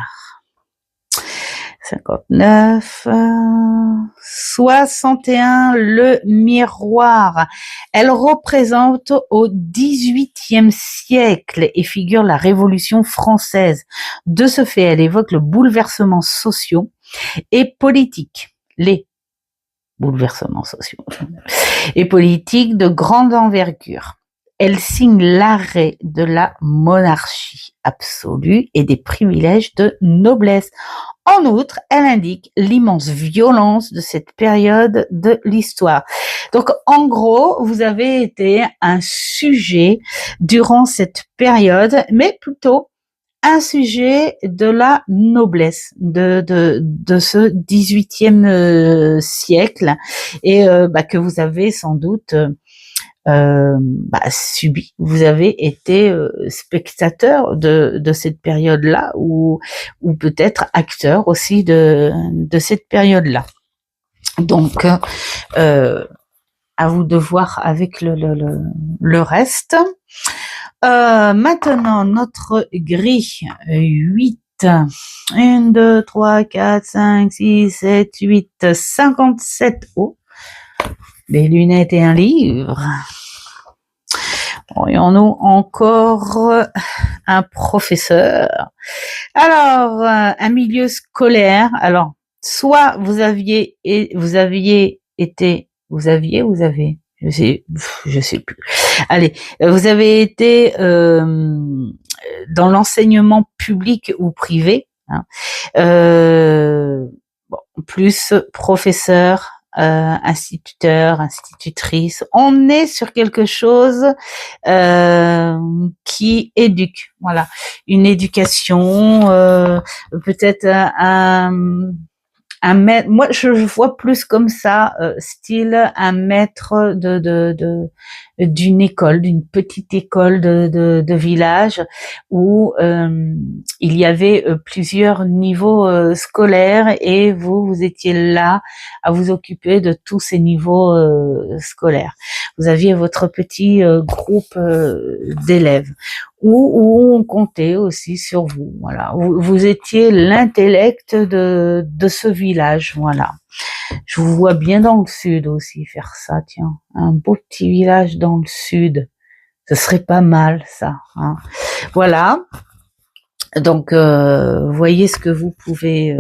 B: 59, 61, le miroir. Elle représente au XVIIIe siècle et figure la Révolution française. De ce fait, elle évoque le bouleversement sociaux et politique. Les bouleversements sociaux et politiques de grande envergure. Elle signe l'arrêt de la monarchie absolue et des privilèges de noblesse. En outre, elle indique l'immense violence de cette période de l'histoire. Donc, en gros, vous avez été un sujet durant cette période, mais plutôt un sujet de la noblesse de ce XVIIIe siècle et que vous avez sans doute subi. Vous avez été spectateur de cette période-là ou peut-être acteur aussi de cette période-là. Donc, à vous de voir avec le reste. Maintenant, notre grille 8. 1, 2, 3, 4, 5, 6, 7, 8, 57. Oh, des lunettes et un livre. Aurions-nous encore un professeur? Alors, un milieu scolaire. Alors, soit vous aviez été, je sais plus. Allez, vous avez été dans l'enseignement public ou privé, plus professeur, instituteur, institutrice. On est sur quelque chose qui éduque. Voilà, une éducation, peut-être un maître. Moi, je vois plus comme ça, style un maître d'une école, d'une petite école de village où il y avait plusieurs niveaux scolaires et vous étiez là à vous occuper de tous ces niveaux scolaires. Vous aviez votre petit groupe d'élèves où on comptait aussi sur vous. Voilà, vous étiez l'intellect de ce village. Voilà. Je vous vois bien dans le sud aussi faire ça, tiens. Un beau petit village dans le sud. Ce serait pas mal, ça. Voilà. Donc, voyez ce que vous pouvez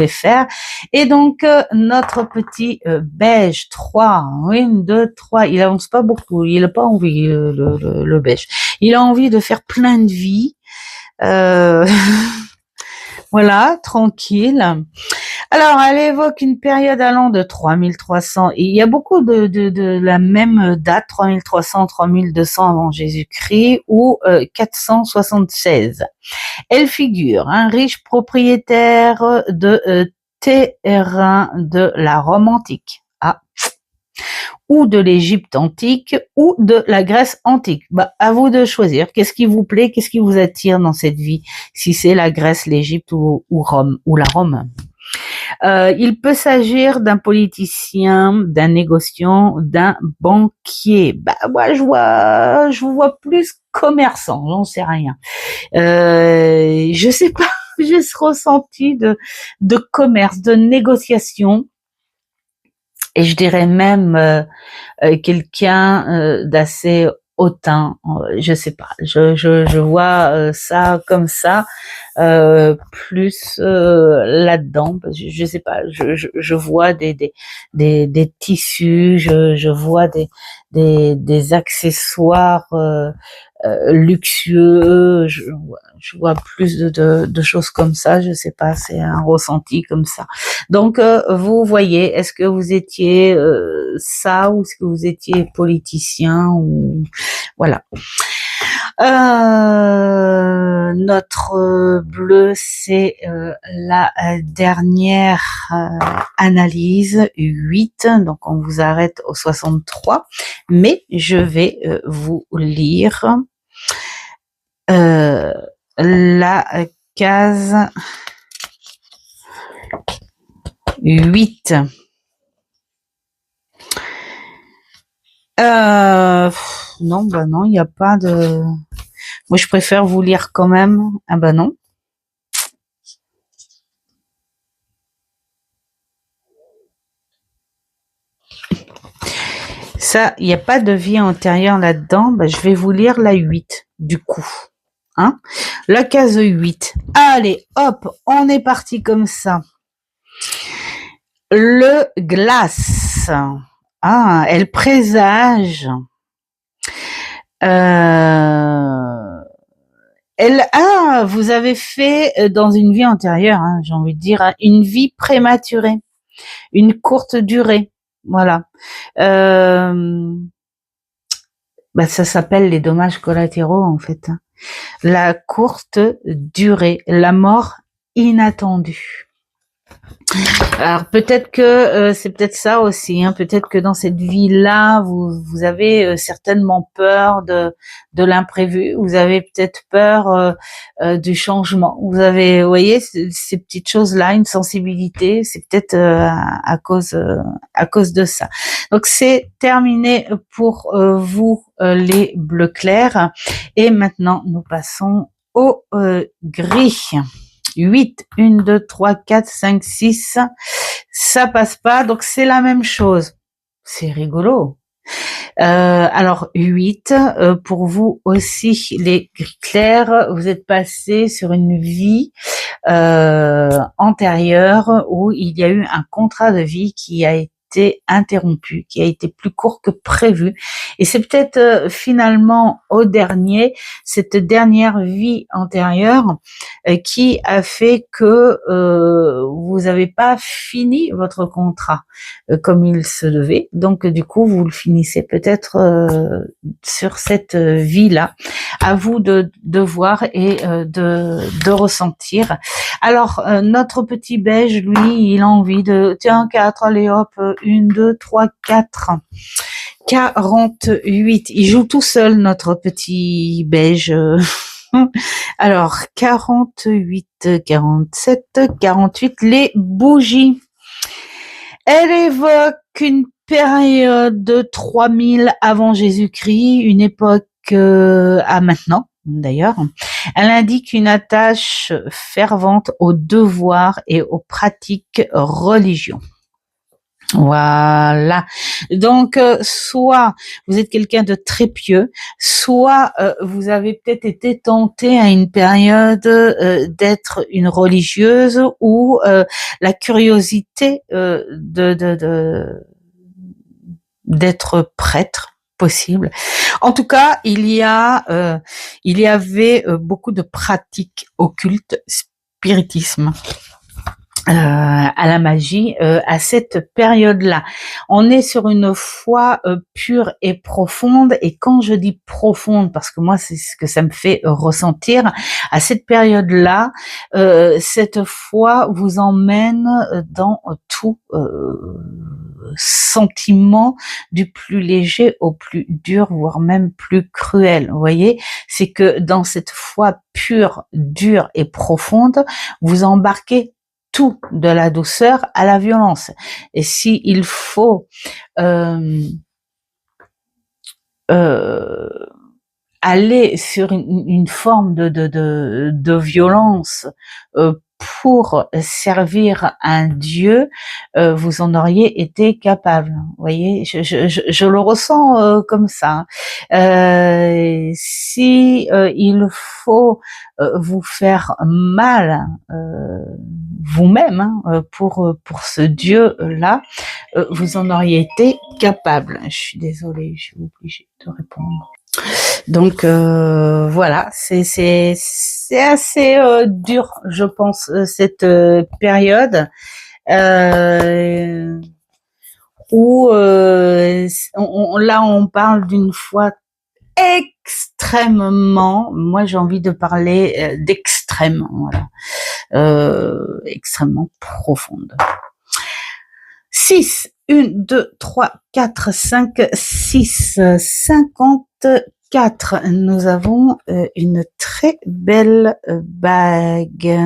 B: faire. Et donc, notre petit beige 3, 1, 2, 3, il avance pas beaucoup. Il a pas envie, le beige. Il a envie de faire plein de vie. Voilà, tranquille. Alors, elle évoque une période allant de 3300, et il y a beaucoup de la même date, 3300, 3200 avant Jésus-Christ, ou 476. Elle figure un riche propriétaire de terrain de la Rome antique, ou de l'Égypte antique, ou de la Grèce antique. À vous de choisir. Qu'est-ce qui vous plaît, qu'est-ce qui vous attire dans cette vie, si c'est la Grèce, l'Égypte ou Rome, ou la Rome. Il peut s'agir d'un politicien, d'un négociant, d'un banquier. Moi, je vous vois plus commerçant, j'en sais rien. Je sais pas, j'ai ce ressenti de commerce, de négociation. et je dirais même quelqu'un d'assez hautain, je sais pas, je vois ça comme ça, plus là-dedans, je sais pas, je vois des tissus, je vois des accessoires luxueux, je vois plus de choses comme ça, je sais pas, c'est un ressenti comme ça. Donc vous voyez, est-ce que vous étiez ça, ou est-ce que vous étiez politicien, ou voilà. Notre bleu, c'est la dernière analyse, 8, donc on vous arrête au 63, mais je vais vous lire la case 8. Non, bah non, il n'y a pas de... Moi, je préfère vous lire quand même. Ah bah non. Ça, il n'y a pas de vie antérieure là-dedans. Bah, je vais vous lire la 8, du coup. Hein, la case 8. Allez, hop, on est parti comme ça. Le glace. Ah, elle présage. Vous avez fait dans une vie antérieure, hein, j'ai envie de dire, hein, une vie prématurée, une courte durée. Voilà. Bah, ça s'appelle les dommages collatéraux, en fait. La courte durée, la mort inattendue. Alors peut-être que c'est peut-être ça aussi, hein, peut-être que dans cette vie-là, vous avez certainement peur de l'imprévu, vous avez peut-être peur du changement. Vous avez, vous voyez, ces petites choses-là, une sensibilité, c'est peut-être à cause de ça. Donc c'est terminé pour vous les bleus clairs, et maintenant nous passons au gris. 8, 1, 2, 3, 4, 5, 6, ça passe pas, donc c'est la même chose. C'est rigolo. Alors 8, pour vous aussi les gris clairs, vous êtes passé sur une vie antérieure où il y a eu un contrat de vie qui a été interrompu, qui a été plus court que prévu, et c'est peut-être finalement au dernier, cette dernière vie antérieure qui a fait que vous n'avez pas fini votre contrat comme il se devait, donc du coup vous le finissez peut-être sur cette vie-là. À vous de voir et de ressentir. Alors, notre petit beige, lui, il a envie de... Tiens, 4, allez hop, 1, 2, 3, 4. 48. Il joue tout seul, notre petit beige. Alors, 48, 47, 48, les bougies. Elle évoque une période de 3000 avant Jésus-Christ, une époque à maintenant, d'ailleurs. Elle indique une attache fervente aux devoirs et aux pratiques religions. Voilà. Donc, soit vous êtes quelqu'un de très pieux, soit vous avez peut-être été tenté à une période d'être une religieuse, ou la curiosité d'être prêtre possible. En tout cas, il y avait beaucoup de pratiques occultes, spiritisme, à la magie à cette période-là. On est sur une foi pure et profonde, et quand je dis profonde, parce que moi c'est ce que ça me fait ressentir, à cette période-là, cette foi vous emmène dans tout sentiment, du plus léger au plus dur, voire même plus cruel. Vous voyez, c'est que dans cette foi pure, dure et profonde, vous embarquez tout, de la douceur à la violence. Et si il faut aller sur une forme de violence pour servir un Dieu, vous en auriez été capable. Vous voyez, je le ressens comme ça. Si il faut vous faire mal vous-même pour ce Dieu-là, vous en auriez été capable. Je suis désolée, je suis obligée de répondre. Donc voilà, c'est assez dur, je pense, cette période où là on parle d'une foi extrêmement, moi j'ai envie de parler d'extrême, voilà, extrêmement profonde. 6, 1, 2, 3, 4, 5, 6, 54. Nous avons une très belle bague.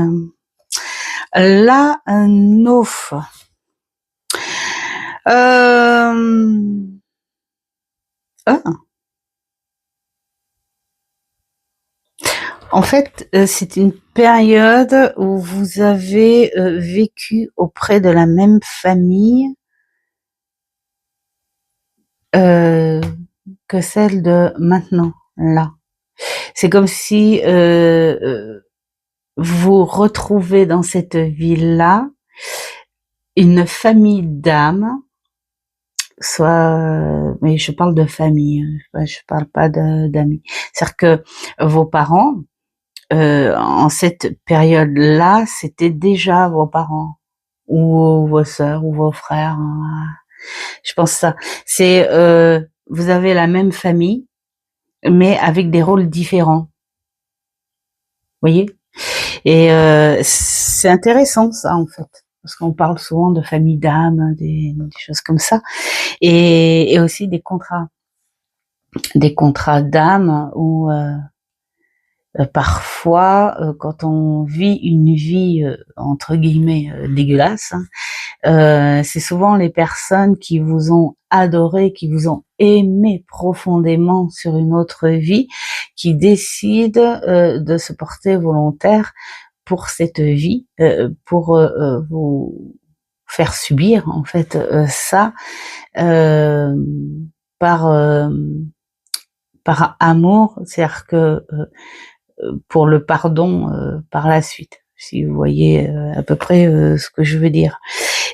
B: La 9. En fait, c'est une période où vous avez vécu auprès de la même famille que celle de maintenant, là. C'est comme si vous retrouvez dans cette vie-là une famille d'âmes, soit, mais je parle de famille, je parle pas d'amis. C'est-à-dire que vos parents, en cette période-là, c'était déjà vos parents, ou vos sœurs, ou vos frères. Je pense ça. C'est, vous avez la même famille, mais avec des rôles différents. Vous voyez? Et c'est intéressant ça, en fait, parce qu'on parle souvent de famille d'âme, des choses comme ça, et aussi des contrats d'âme où parfois, quand on vit une vie entre guillemets dégueulasse, c'est souvent les personnes qui vous ont adoré, qui vous ont aimé profondément sur une autre vie, qui décident de se porter volontaire pour cette vie, pour vous faire subir en fait ça par amour, c'est-à-dire que pour le pardon par la suite, si vous voyez à peu près ce que je veux dire.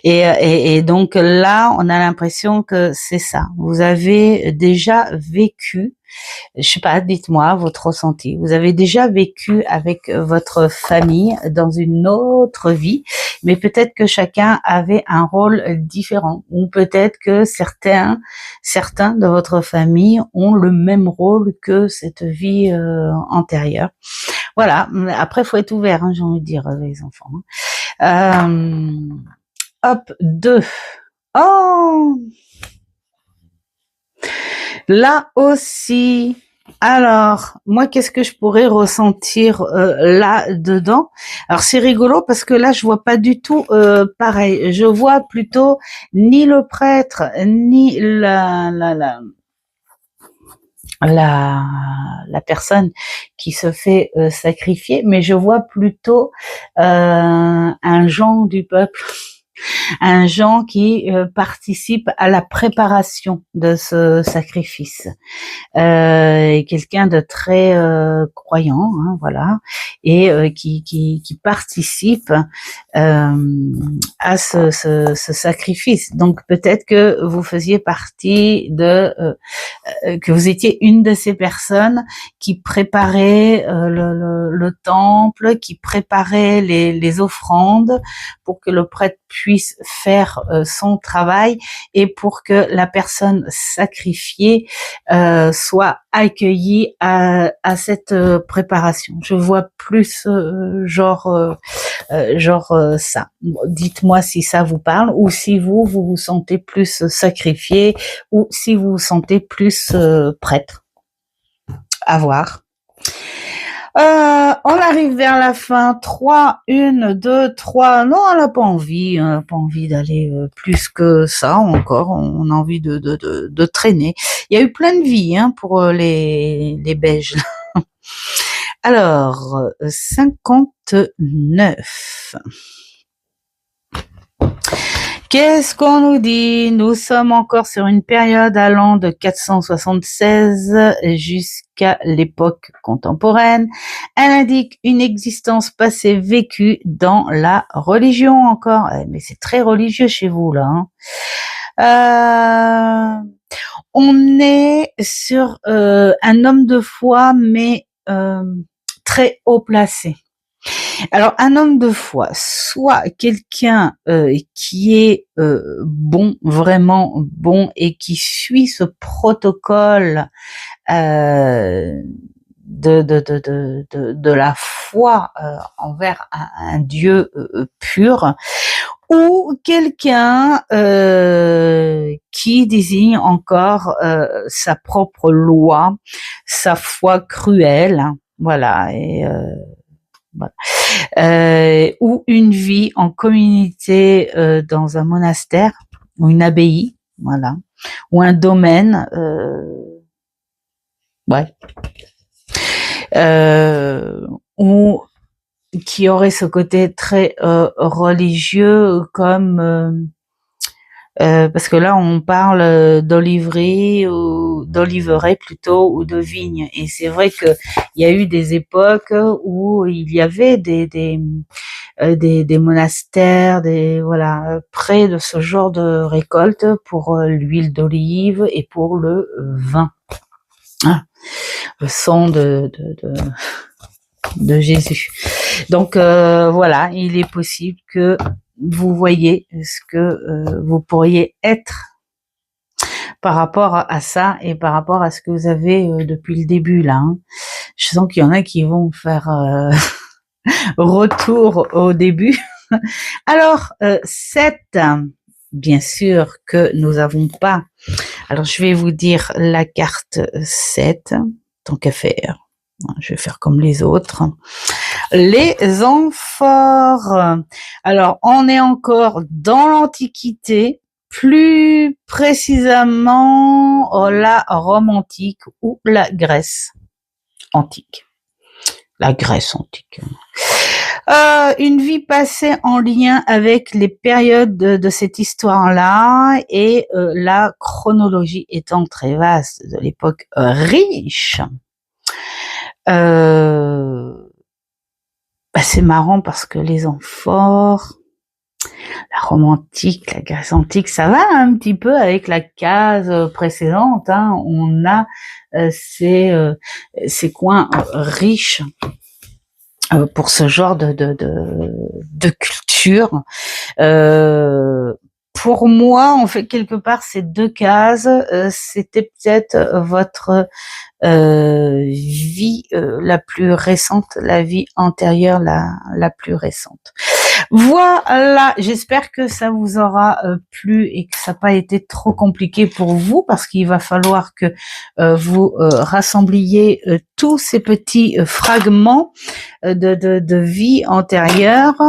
B: Et donc là, on a l'impression que c'est ça. Vous avez déjà vécu, je sais pas, dites-moi votre ressenti. Vous avez déjà vécu avec votre famille dans une autre vie, mais peut-être que chacun avait un rôle différent, ou peut-être que certains de votre famille ont le même rôle que cette vie antérieure. Voilà. Après, faut être ouvert, j'ai envie de dire, les enfants. Hop, 2. Oh, là aussi. Alors, moi, qu'est-ce que je pourrais ressentir là-dedans? Alors, c'est rigolo parce que là, je vois pas du tout pareil. Je vois plutôt ni le prêtre, ni la personne qui se fait sacrifier, mais je vois plutôt un Jean du peuple. Un Jean qui participe à la préparation de ce sacrifice, quelqu'un de très croyant, voilà, et qui participe à ce sacrifice. Donc peut-être que vous faisiez partie que vous étiez une de ces personnes qui préparait le temple, qui préparait les offrandes pour que le prêtre puisse faire son travail et pour que la personne sacrifiée soit accueillie à cette préparation. Je vois plus genre ça. Dites-moi si ça vous parle ou si vous vous sentez plus sacrifié ou si vous vous sentez plus prêtre. À voir. On arrive vers la fin. 3, 1, 2, 3. Non, on n'a pas envie. On n'a pas envie d'aller plus que ça encore. On a envie de traîner. Il y a eu plein de vie pour les Belges. Alors, 59. Qu'est-ce qu'on nous dit? Nous sommes encore sur une période allant de 476 jusqu'à l'époque contemporaine. Elle indique une existence passée vécue dans la religion encore. Mais c'est très religieux chez vous là. On est sur un homme de foi, mais très haut placé. Alors, un homme de foi, soit quelqu'un qui est bon, vraiment bon, et qui suit ce protocole de la foi envers un Dieu pur, ou quelqu'un qui désigne encore sa propre loi, sa foi cruelle, hein, voilà, et voilà. Ou une vie en communauté dans un monastère ou une abbaye, voilà, ou un domaine, ouais, ou qui aurait ce côté très religieux, comme parce que là on parle d'oliverie ou d'oliveraie plutôt, ou de vigne, et c'est vrai que il y a eu des époques où il y avait des monastères, voilà, près de ce genre de récolte pour l'huile d'olive et pour le vin, hein, le sang de Jésus. Donc voilà, il est possible que vous voyez ce que vous pourriez être par rapport à ça, et par rapport à ce que vous avez depuis le début là, hein. Je sens qu'il y en a qui vont faire retour au début. Alors 7, bien sûr que nous n'avons pas. Alors je vais vous dire la carte 7, tant qu'à faire. Je vais faire comme les autres. Les amphores. Alors, on est encore dans l'Antiquité, plus précisément la Rome antique ou la Grèce antique. La Grèce antique. Une vie passée en lien avec les périodes de cette histoire-là, et la chronologie étant très vaste, de l'époque riche. C'est marrant parce que les amphores, la Rome antique, la Grèce antique, ça va un petit peu avec la case précédente, hein. On a ces coins riches pour ce genre de culture. Pour moi, en fait, quelque part, ces deux cases, c'était peut-être votre vie la plus récente, la vie antérieure la plus récente. Voilà, j'espère que ça vous aura plu et que ça n'a pas été trop compliqué pour vous, parce qu'il va falloir que vous rassembliez tous ces petits fragments de vie antérieure,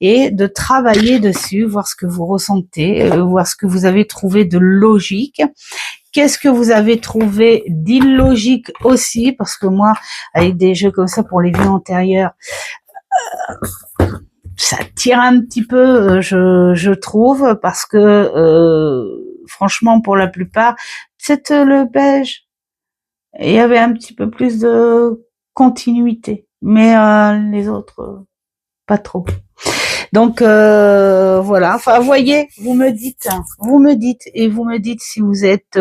B: et de travailler dessus, voir ce que vous ressentez, voir ce que vous avez trouvé de logique. Qu'est-ce que vous avez trouvé d'illogique aussi, parce que moi, avec des jeux comme ça pour les vies antérieures, ça tire un petit peu, je trouve, parce que franchement, pour la plupart, c'est le beige. Il y avait un petit peu plus de continuité, mais les autres, pas trop. Donc voilà, enfin voyez, vous me dites si vous êtes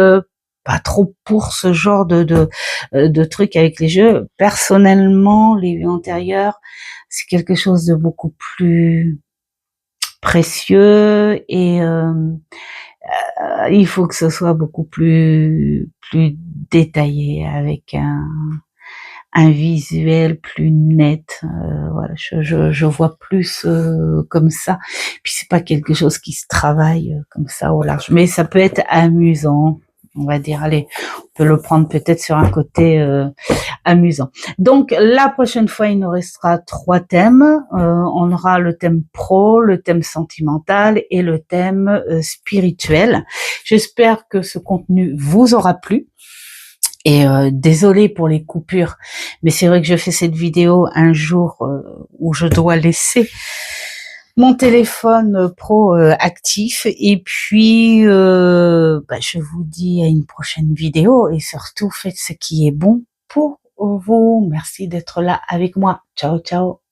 B: pas trop pour ce genre de trucs avec les jeux. Personnellement, les vies antérieures, c'est quelque chose de beaucoup plus précieux, et il faut que ce soit beaucoup plus détaillé, avec un visuel plus net, voilà, je vois plus comme ça. Puis c'est pas quelque chose qui se travaille comme ça au large, mais ça peut être amusant, on va dire. Allez, on peut le prendre peut-être sur un côté amusant. Donc la prochaine fois, il nous restera 3 thèmes. On aura le thème pro, le thème sentimental et le thème spirituel. J'espère que ce contenu vous aura plu. Et désolée pour les coupures, mais c'est vrai que je fais cette vidéo un jour où je dois laisser mon téléphone pro actif. Et puis, je vous dis à une prochaine vidéo et surtout faites ce qui est bon pour vous. Merci d'être là avec moi. Ciao, ciao.